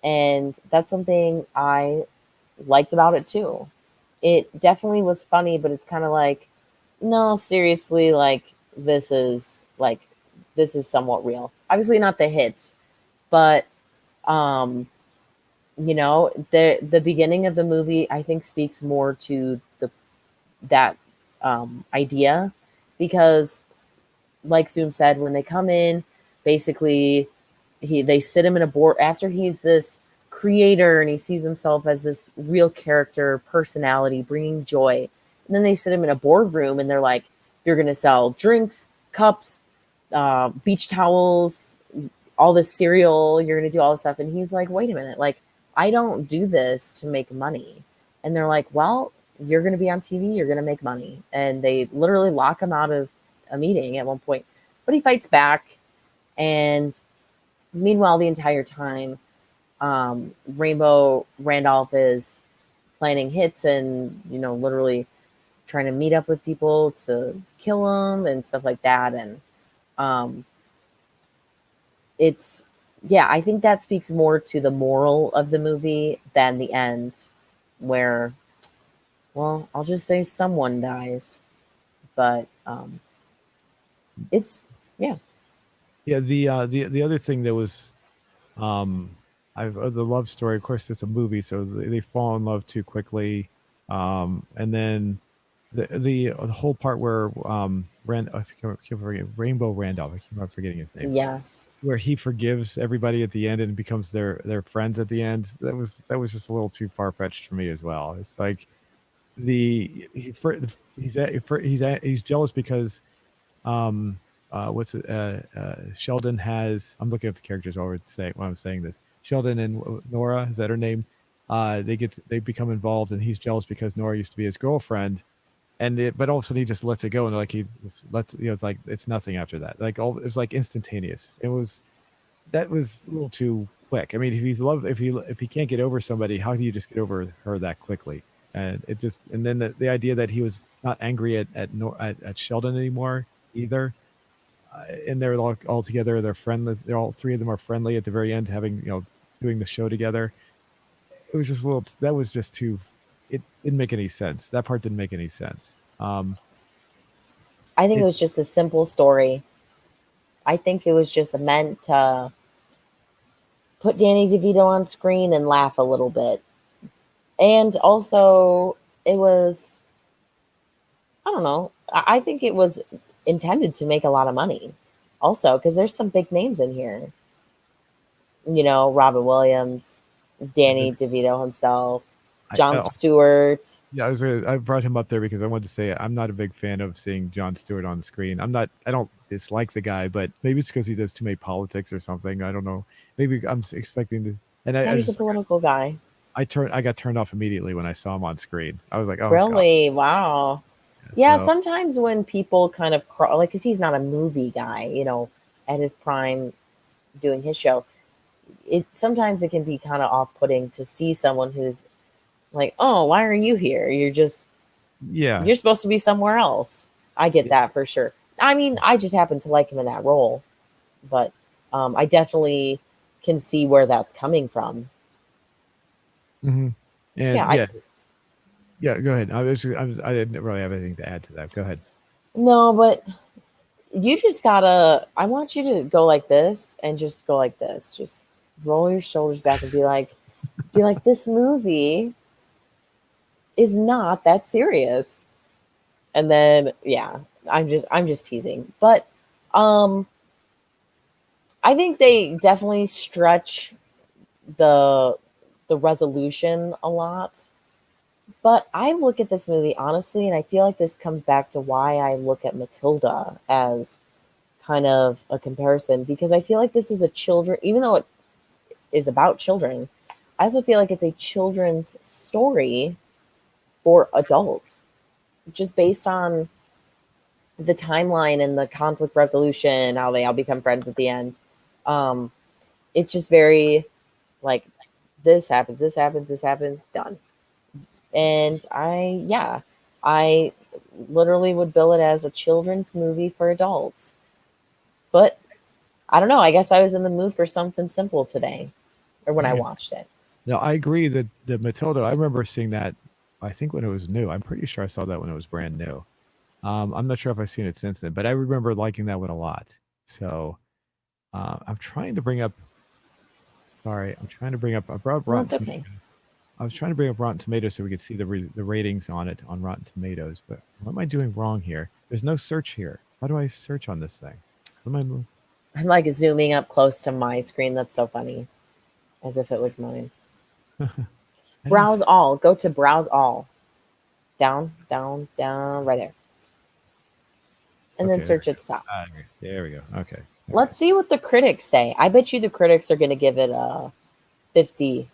And that's something I liked about it too. It definitely was funny, but it's kind of like, no, seriously, like this is somewhat real. Obviously not the hits, but um, the beginning of the movie I think speaks more to the that idea because like Zoom said, when they come in, basically, they sit him in a board after he's this creator and he sees himself as this real character personality bringing joy, and then they sit him in a boardroom and they're like, you're going to sell drinks, cups, beach towels, all this cereal, you're going to do all this stuff. And he's like, wait a minute, like, I don't do this to make money. And they're like, well, you're going to be on TV, you're going to make money. And they literally lock him out of a meeting at one point, but he fights back. And meanwhile, the entire time, Rainbow Randolph is planning hits and, literally trying to meet up with people to kill them and stuff like that. And um, it's, yeah, I think that speaks more to the moral of the movie than the end, where, well, I'll just say someone dies. But it's, yeah. Yeah, the other thing that was, I've the love story. Of course, it's a movie, so they fall in love too quickly, and then the whole part where I keep forgetting, Rainbow Randolph. I keep on forgetting his name. Yes. Where he forgives everybody at the end and becomes their friends at the end. That was just a little too far fetched for me as well. It's like the he, for, he's jealous because what's it Sheldon has, I'm looking at the characters while I'm saying this. Sheldon and Nora, is that her name? They become involved, and he's jealous because Nora used to be his girlfriend, but all of a sudden he just lets it go, and like he just lets, it's like it's nothing after that. Like it was like instantaneous. That was a little too quick. I mean, if he can't get over somebody, how do you just get over her that quickly? And then the idea that he was not angry at Sheldon anymore either, and they're all together, they're friendly, they're all three of them are friendly at the very end, having, doing the show together. It was just a little, that was just too, it didn't make any sense. That part didn't make any sense. I think it It was just a simple story. I think it was just meant to put Danny DeVito on screen and laugh a little bit. And also, it was, I don't know, I think it was intended to make a lot of money. Also, because there's some big names in here. Robin Williams, Danny DeVito himself, Jon I Stewart. Yeah, I brought him up there because I wanted to say I'm not a big fan of seeing Jon Stewart on the screen. I don't dislike the guy, but maybe it's because he does too many politics or something. I don't know. Maybe I'm expecting this, and Yeah, I he's a just political guy. I got turned off immediately when I saw him on screen. I was like, oh god. Really? Wow. Yeah, So sometimes when people kind of like, because he's not a movie guy, at his prime doing his show, sometimes it can be kind of off-putting to see someone who's like, oh, why are you here? yeah, You're supposed to be somewhere else. I get yeah. that for sure. I mean, I just happen to like him in that role, but I definitely can see where that's coming from. hmm Yeah, And yeah. Go ahead. I didn't really have anything to add to that. Go ahead. no, but you just gotta. I want you to go like this and just go like this. Just roll your shoulders back and be like, this movie is not that serious. And then, yeah, I'm just teasing, but um, I think they definitely stretch the the resolution a lot. But I look at this movie honestly, and I feel like this comes back to why I look at Matilda as kind of a comparison, because I feel like this is a children, even though it is about children, I also feel like it's a children's story for adults, just based on the timeline and the conflict resolution, how they all become friends at the end. Um, it's just very like, this happens, this happens, this happens, done. And I literally would bill it as a children's movie for adults. But I don't know. I guess I was in the mood for something simple today, or when I Yeah. watched it. No, I agree that the Matilda. I remember seeing that. I think when it was new. I'm pretty sure I saw that when it was brand new. I'm not sure if I've seen it since then, but I remember liking that one a lot. So I'm trying to bring up. Sorry, I'm trying to bring up. I brought No, Rotten it's okay. Tomatoes. I was trying to bring up Rotten Tomatoes so we could see the ratings on it on Rotten Tomatoes. But what am I doing wrong here? There's no search here. How do I search on this thing? What am I? I'm like zooming up close to my screen. That's so funny, as if it was mine. I don't. Browse all. Go to browse all. Down, down, down, right there, and then Okay, there search we at go. the top. There we go. Okay. Okay. Let's see what the critics say. I bet you the critics are going to give it a 50%,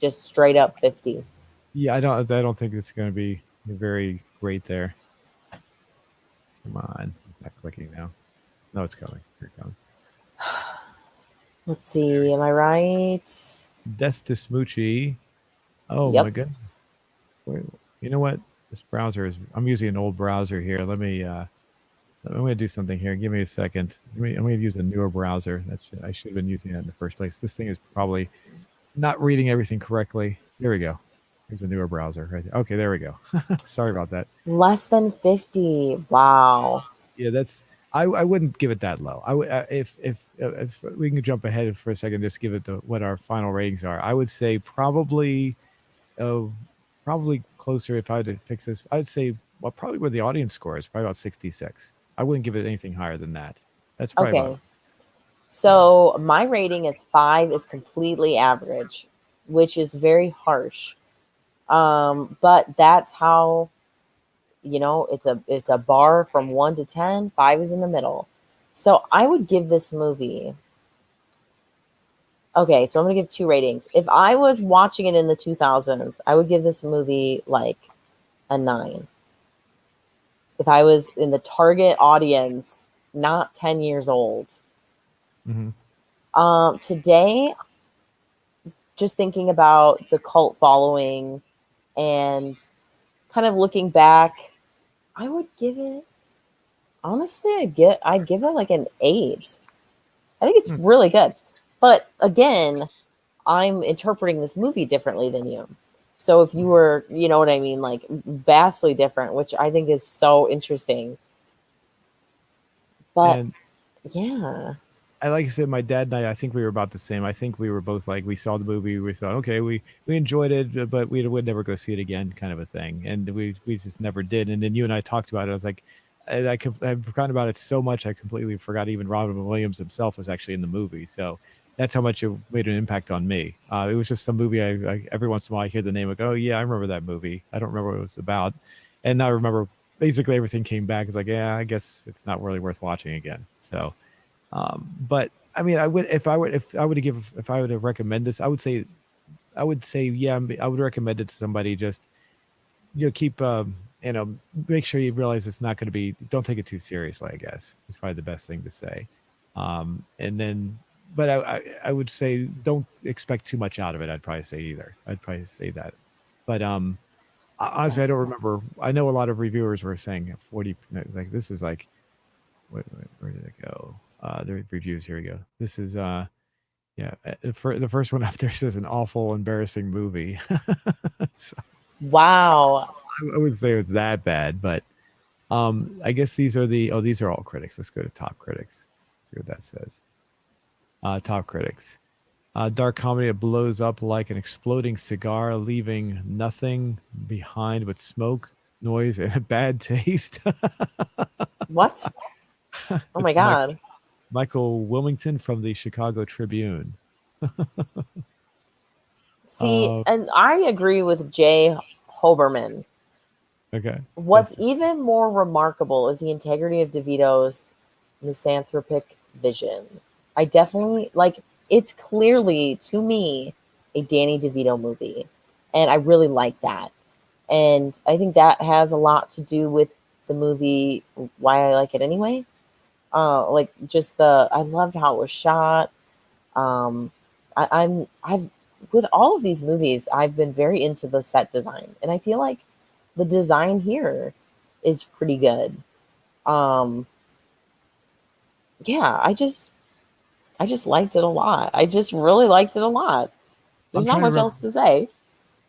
just straight up 50. Yeah, I don't think it's going to be very great there. Come on, it's not clicking now. No, it's coming. Here it comes. Let's see. Am I right? Death to Smoochy. Oh my Yep. goodness. Wait, you know what? This browser is. I'm using an old browser here. Let me. I'm going to do something here. Give me a second. I'm going to use a newer browser. I should have been using that in the first place. This thing is probably not reading everything correctly. There we go. Here's a newer browser right there. Okay, there we go. Sorry about that. Less than 50. Wow. Yeah, that's. I wouldn't give it that low. I would if we can jump ahead for a second, just give it what our final ratings are. I would say uh, probably closer. If I had to fix this, I'd say well probably where the audience score is, probably about 66. I wouldn't give it anything higher than that. That's probably about Okay. right. Yeah. So my rating is 5 is completely average, which is very harsh. But that's how, it's a bar from 1 to 10, 5 is in the middle. So I would give this movie. Okay, so I'm going to give two ratings. If I was watching it in the 2000s, I would give this movie like a 9. If I was in the target audience, not 10 years old. Hmm. Today, just thinking about the cult following and kind of looking back, I would give it honestly, I'd give it like an 8. I think it's really good. But again, I'm interpreting this movie differently than you. So if you were, you know what I mean, like vastly different, which I think is so interesting. But And yeah. like I said, my dad and I think we were about the same. I think we were both like, we saw the movie, we thought, okay, we enjoyed it, but we would never go see it again, kind of a thing. And we just never did. And then you and I talked about it. I was like, I've forgotten about it so much. I completely forgot even Robin Williams himself was actually in the movie. So that's how much it made an impact on me. It was just some movie. I every once in a while I hear the name, like, oh yeah, I remember that movie. I don't remember what it was about, and now I remember basically everything came back. It's like, yeah, I guess it's not really worth watching again. So. But I mean, I would if I were to give if I were to recommend this, I would say yeah, I would recommend it to somebody. Just keep make sure you realize it's not going to be. Don't take it too seriously. I guess is probably the best thing to say. And then, but I would say don't expect too much out of it. I'd probably say either. I'd probably say that. But honestly, I don't remember. I know a lot of reviewers were saying 40. Like this is like where did it go? The reviews. Here we go. This is yeah. For the first one up there says an awful, embarrassing movie. So Wow. I would say it's that bad, but I guess these are all critics. Let's go to top critics. See what that says. Top critics. Dark comedy that blows up like an exploding cigar, leaving nothing behind but smoke, noise, and a bad taste. What? Oh my It's god. Michael Wilmington from the Chicago Tribune. See, Uh, and I agree with Jay Hoberman. okay. What's even more remarkable is the integrity of DeVito's misanthropic vision. I definitely like it's clearly to me a Danny DeVito movie, and I really like that. And I think that has a lot to do with the movie, why I like it anyway. Like just I loved how it was shot. Um, I've with all of these movies, I've been very into the set design, and I feel like the design here is pretty good. Um, yeah, I just liked it a lot. I just really liked it a lot. I'm There's not trying to much remember. else to say.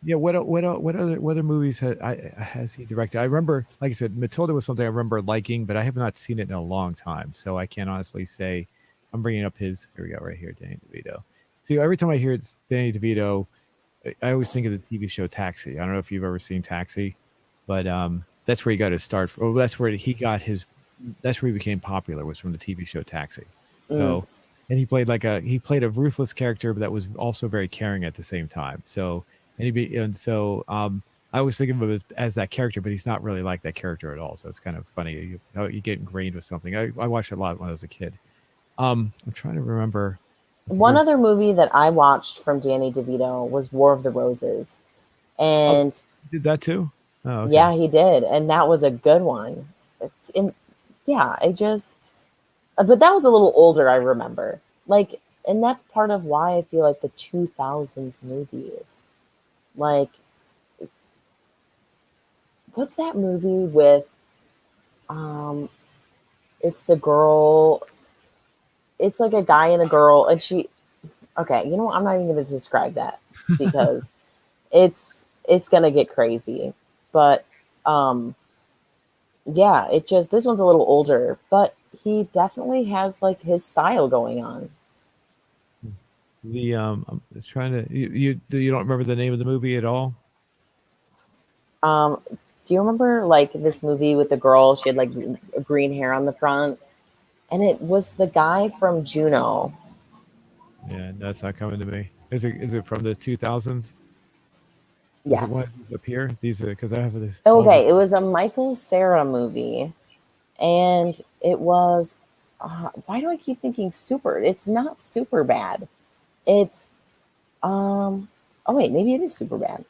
Yeah, what other movies has he directed? I remember, like I said, Matilda was something I remember liking, but I have not seen it in a long time, so I can't honestly say. I'm bringing up his. Here we go, right here, Danny DeVito. See, every time I hear it's Danny DeVito, I always think of the TV show Taxi. I don't know if you've ever seen Taxi, but that's where he got his start. That's where he got his that's where he became popular, was from the TV show Taxi. Mm. So, and he played a ruthless character, but that was also very caring at the same time. So, I always think of him as that character, but he's not really like that character at all. So it's kind of funny how you get ingrained with something. I watched it a lot when I was a kid. I'm trying to remember. One There's other movie that I watched from Danny DeVito was War of the Roses. oh, And you did that too. Oh, okay. yeah, he did. And that was a good one. It's in, yeah, I just, but that was a little older, I remember. Like, and that's part of why I feel like the 2000s movies, like, what's that movie with, um, it's the girl, it's like a guy and a girl, and she, okay, you know what? I'm not even going to describe that because it's going to get crazy. But, um, yeah, it just, this one's a little older, but he definitely has like his style going on. I'm trying to you don't remember the name of the movie at all? Do you remember like this movie with the girl? She had like green hair on the front, and it was the guy from Juno. Yeah, that's not coming to me. Is it from the 2000s? Is it one Yes. of these up here? These are because I have this all of them. Okay, it was a Michael Cera movie, and it was. Why do I keep thinking super? It's not super bad. It's Oh wait, maybe it is super bad.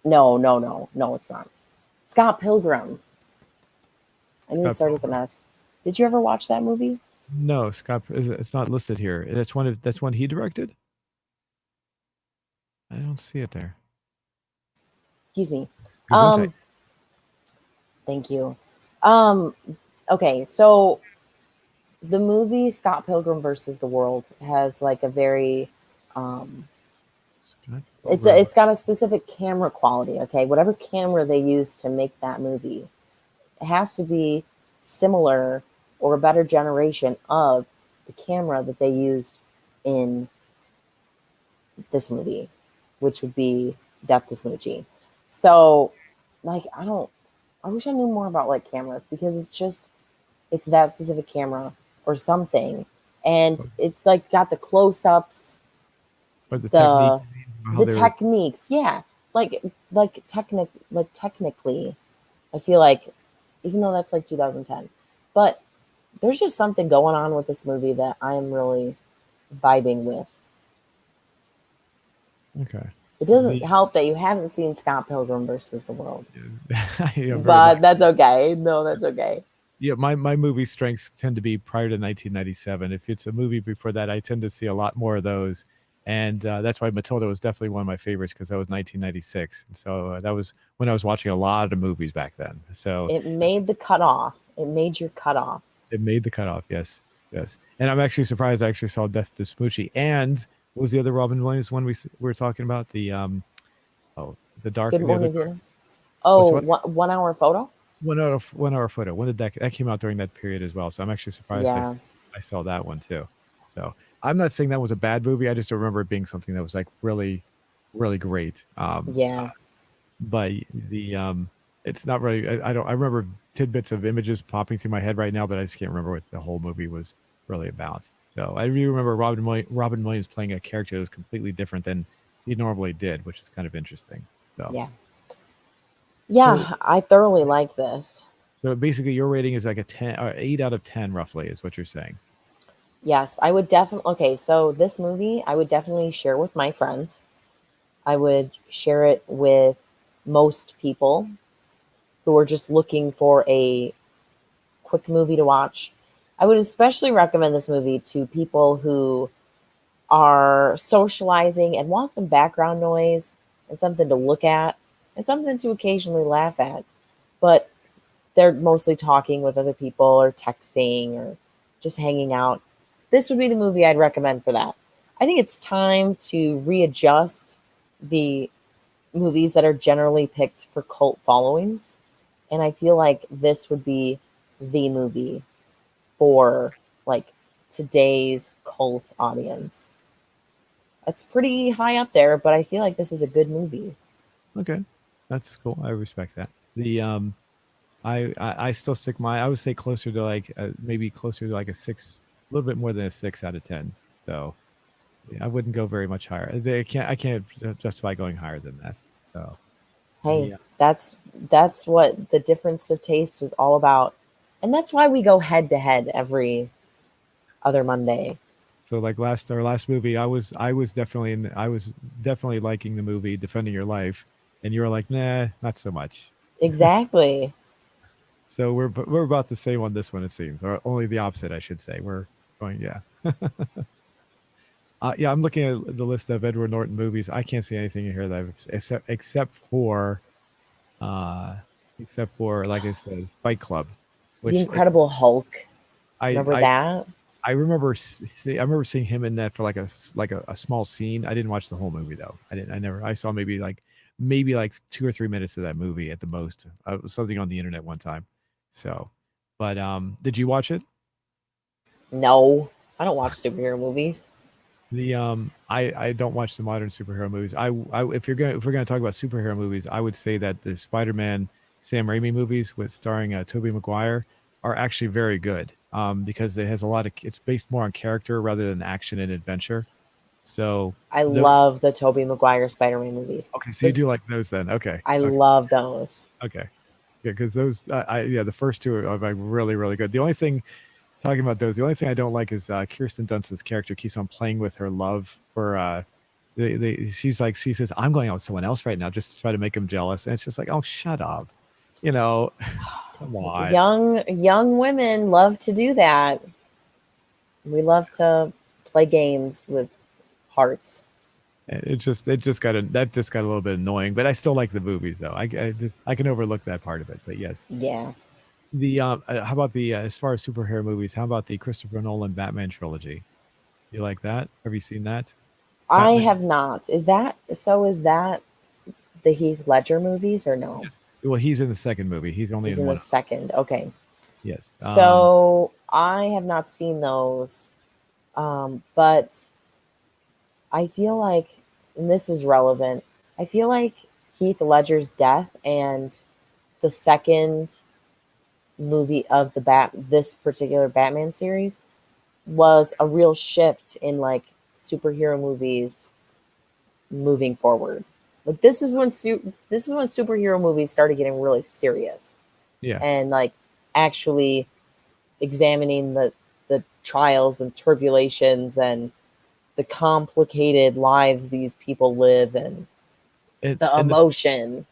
No, no, no, no, it's not. Scott Pilgrim. I need to Scott start with an Pilgrim. S. Did you ever watch that movie? No, it's not listed here. That's one he directed. I don't see it there. Excuse me. Gesundheit. Um, Thank you. Um, okay, so the movie Scott Pilgrim versus the World has like a very um Scott Pilgrim. it's got a specific camera quality, okay? Whatever camera they use to make that movie, it has to be similar or a better generation of the camera that they used in this movie, which would be Death to Smoochy. So, like, I wish I knew more about like cameras because it's that specific camera or something, and it's like got the close-ups, Or the technique, the how they were. techniques, yeah, like technically, I feel like even though that's like 2010, but there's just something going on with this movie that I am really vibing with. Okay. It doesn't The help that you haven't seen Scott Pilgrim versus the World, yeah, very but much. that's okay. No, that's okay. Yeah, my movie strengths tend to be prior to 1997. If it's a movie before that, I tend to see a lot more of those, and that's why Matilda was definitely one of my favorites because that was 1996, and so that was when I was watching a lot of movies back then. So It made the cutoff. It made your cutoff. it made the cutoff. Yes, yes. And I'm actually surprised I actually saw Death to Smoochie. And what was the other Robin Williams one we were talking about? Oh, Good the other morning, dark. Vietnam. What's Oh, what? 1 hour photo. 1 hour photo. When did that came out during that period as well? So I'm actually surprised Yeah, I saw that one too. So I'm not saying that was a bad movie. I just don't remember it being something that was like really, really great. yeah, But it's not really. I don't. I remember tidbits of images popping through my head right now, but I just can't remember what the whole movie was really about. So I really remember Robin Williams playing a character that was completely different than he normally did, which is kind of interesting. So yeah, so yeah. I thoroughly like this. so basically, your rating is like a 10 or 8 out of 10, roughly, is what you're saying. Yes, I would definitely. Okay, so this movie, I would definitely share with my friends. I would share it with most people who are just looking for a quick movie to watch. I would especially recommend this movie to people who are socializing and want some background noise and something to look at and something to occasionally laugh at. But they're mostly talking with other people or texting or just hanging out. This would be the movie I'd recommend for that. I think it's time to readjust the movies that are generally picked for cult followings. And I feel like this would be the movie for like today's cult audience. It's pretty high up there, but I feel like this is a good movie. Okay, that's cool. I respect that. The I still stick my, I would say closer to like maybe closer to like a six, a little bit more than a 6 out of 10. So yeah, I wouldn't go very much higher. I can't justify going higher than that. So Hey, yeah. that's what the difference of taste is all about. And that's why we go head to head every other Monday. So like our last movie, I was definitely liking the movie Defending Your Life, and you were like, nah, not so much. Exactly. So we're about the same on this one, it seems, or only the opposite, I should say. We're going, yeah. Yeah, I'm looking at the list of Edward Norton movies. I can't see anything in here that uh, except for like I said, Fight Club, The which Incredible Hulk. I Remember I that? I remember seeing him in that for like a small scene. I didn't watch the whole movie though. I never I saw maybe like 2 or 3 minutes of that movie at the most. Something on the internet one time. So, but did you watch it? No, I don't watch superhero movies. The I don't watch the modern superhero movies. If we're gonna talk about superhero movies, I would say that the Spider-Man Sam Raimi movies with starring Tobey Maguire are actually very good. Because it has a lot of it's based more on character rather than action and adventure. So I the love the Tobey Maguire Spider-Man movies. okay, so you This, do like those then? Okay, I okay, love those. okay. Yeah, because those yeah, the first two are like really good. The only thing talking about those, the only thing I don't like is Kirsten Dunst's character keeps on playing with her love for she's like she says I'm going out with someone else right now just to try to make him jealous, and it's just like, oh, shut up, you know. Come on. Young women love to do that. We love to play games with hearts. That just got a little bit annoying, but I still like the movies though. I can overlook that part of it, but yes. Yeah. The how about the as far as superhero movies, how about the Christopher Nolan Batman trilogy? You like that? Have you seen that? I Batman. have not. Is that so? Is that the Heath Ledger movies or no? Yes. Well, he's in the second movie. He's only He's in in the one of them. second. Okay. Yes. So I have not seen those. But I feel like, and this is relevant, I feel like Heath Ledger's death and the second movie of this particular Batman series was a real shift in like superhero movies moving forward. Like this is when superhero movies started getting really serious Yeah. and like actually examining the trials and tribulations and the complicated lives these people live and It, the emotion.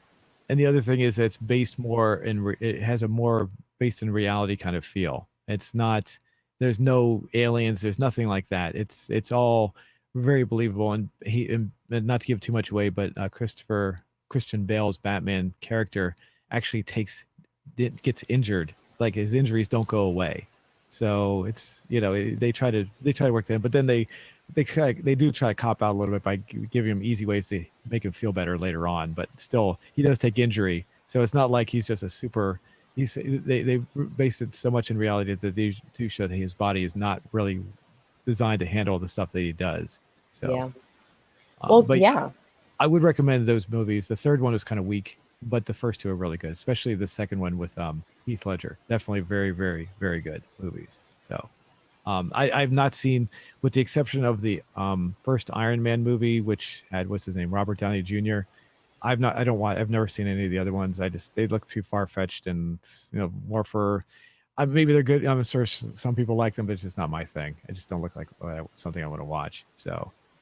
and the other thing is it's based more it has a more based in reality kind of feel. It's not, there's no aliens, there's nothing like that. It's all very believable, and not to give too much away, but Christian Bale's Batman character actually gets injured. Like his injuries don't go away. So it's, they try to work that in, but then they do try to cop out a little bit by giving him easy ways to make him feel better later on. But still, he does take injury, so it's not like he's just a super. They based it so much in reality that they do show that his body is not really designed to handle the stuff that he does. So, Yeah. Well, but yeah. I would recommend those movies. The third one was kind of weak, but the first two are really good, especially the second one with Heath Ledger. Definitely very good movies. So I've not seen, with the exception of the first Iron Man movie, which had what's his name, Robert Downey Jr. I've never seen any of the other ones. They look too far fetched and more for. Maybe they're good. I'm sure some people like them, but it's just not my thing. It just don't look like something I want to watch.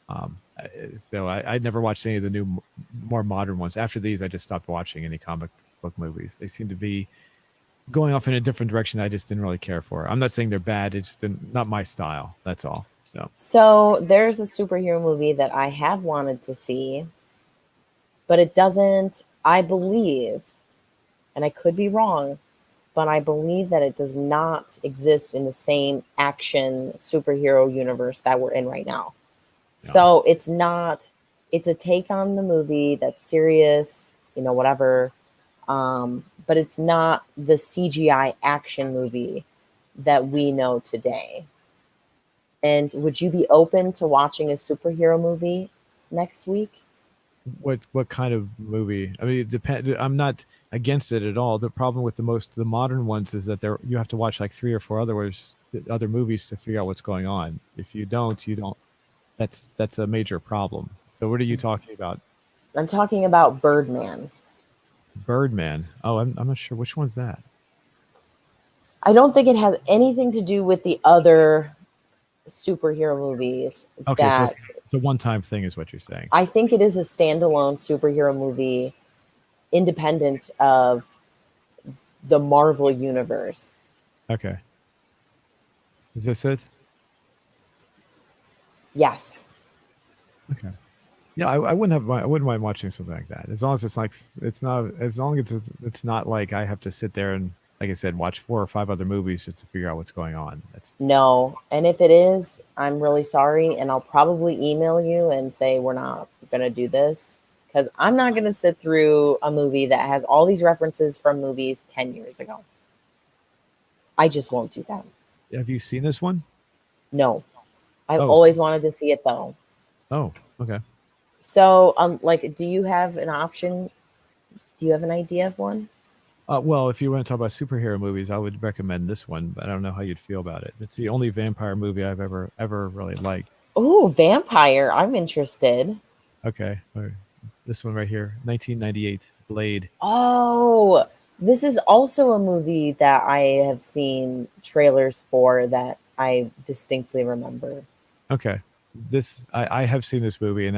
I never watched any of the new, more modern ones. After these, I just stopped watching any comic book movies. They seem to be going off in a different direction I just didn't really care for. I'm not saying they're bad. It's just not my style. That's all. So So there's a superhero movie that I have wanted to see, but it doesn't, I believe, and I could be wrong, but I believe that it does not exist in the same action superhero universe that we're in right now. no, So it's not, it's a take on the movie that's serious, whatever. But it's not the CGI action movie that we know today. And would you be open to watching a superhero movie next week? what kind of movie? I mean, it depend. I'm not against it at all. The problem with the modern ones is that you have to watch like three or four other movies to figure out what's going on. If you don't, you don't. That's a major problem. So what are you talking about? I'm talking about Birdman. Birdman. Oh, I'm not sure which one's that. I don't think it has anything to do with the other superhero movies Okay, so that it's a one-time thing, is what you're saying. I think it is a standalone superhero movie independent of the Marvel universe. Okay, is this it? Yes. Okay. Yeah, I wouldn't I wouldn't mind watching something like that, as long as it's like it's not as long as it's not like I have to sit there and, like I said, watch four or five other movies just to figure out what's going on. That's No. And if it is, I'm really sorry. And I'll probably email you and say, we're not going to do this because I'm not going to sit through a movie that has all these references from movies 10 years ago. I just won't do that. Have you seen this one? No. I've Oh, always wanted to see it though. oh, okay. So, like, do you have an option? Do you have an idea of one? Well, if you want to talk about superhero movies, I would recommend this one, but I don't know how you'd feel about it. It's the only vampire movie I've ever really liked. Oh, vampire. I'm interested. Okay, this one right here, 1998, Blade. Oh, this is also a movie that I have seen trailers for that I distinctly remember. Okay, I have seen this movie, and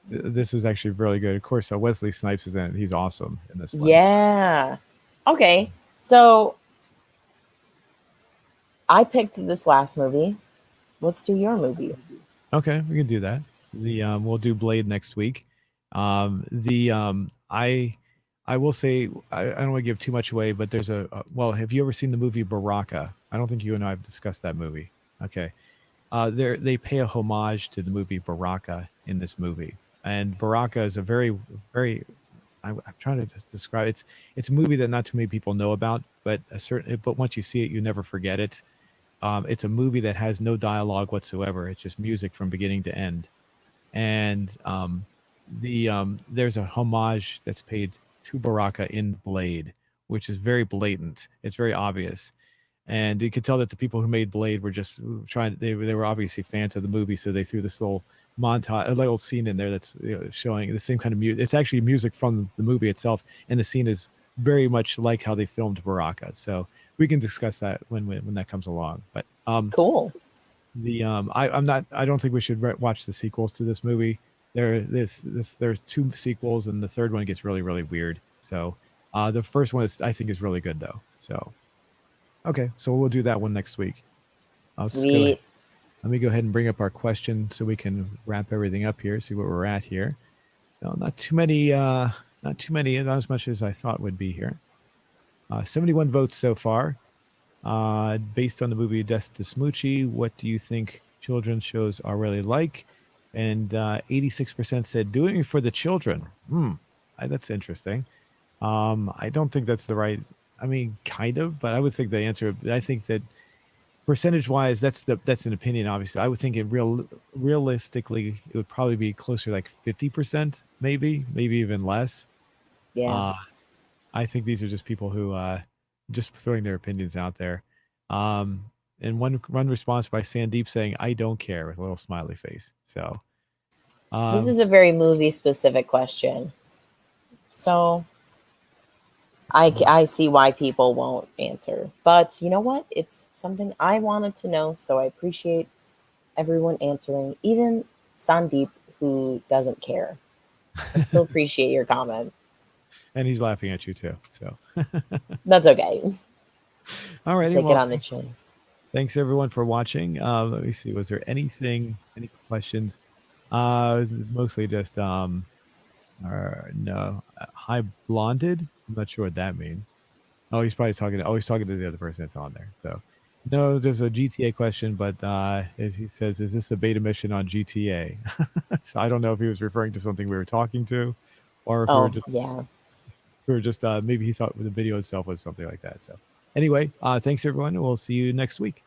this is actually really good. Of course, Wesley Snipes is in it. He's awesome in this one. So. Yeah. Okay. So I picked this last movie. Let's do your movie. Okay, we can do that. We'll do Blade next week. The I will say I don't want to give too much away, but there's well, have you ever seen the movie Baraka? I don't think you and I have discussed that movie. Okay. They pay a homage to the movie Baraka in this movie, and Baraka is a very I'm trying to describe it's a movie that not too many people know about, but once you see it, you never forget it. It's a movie that has no dialogue whatsoever. It's just music from beginning to end, and there's a homage that's paid to Baraka in Blade, which is very blatant. It's very obvious, and you could tell that the people who made Blade were just trying. They were obviously fans of the movie, so they threw this little montage, a little scene in there that's showing the same kind of music. It's actually music from the movie itself, and the scene is very much like how they filmed Baraka. So we can discuss that when that comes along. But Cool. I'm not. I don't think we should watch the sequels to this movie. There's two sequels, and the third one gets really weird. So the first one I think is really good though. So okay, so we'll do that one next week. I'll just go. Sweet. Let me go ahead and bring up our question so we can wrap everything up here. See where we're at here. No, not too many. Not too many. Not as much as I thought would be here. 71 votes so far. Based on the movie Death to Smoochy, what do you think children's shows are really like? And 86% said doing it for the children. That's interesting. I don't think that's the right. I mean, kind of, but I would think the answer. I think that percentage wise, that's an opinion. Obviously, I would think realistically, it would probably be closer like 50%, maybe even less. Yeah. Uh, I think these are just people who just throwing their opinions out there. Um, and one response by Sandeep saying, "I don't care," with a little smiley face. So, This um, is a very movie specific question. So I see why people won't answer. But you know what? It's something I wanted to know. So I appreciate everyone answering, even Sandeep, who doesn't care. I still appreciate your comment. and he's laughing at you too. So, That's okay. I'll alrighty, take it well, on the chin. thanks everyone for watching. Let me see. Was there any questions? Mostly just no, high blonded. I'm not sure what that means. Oh, he's probably talking. Oh, he's talking to the other person that's on there. So, no, there's a GTA question, but he says, "Is this a beta mission on GTA?" So I don't know if he was referring to something we were talking to, or if Oh, yeah. we were just maybe he thought the video itself was something like that. So, anyway, thanks everyone. We'll see you next week.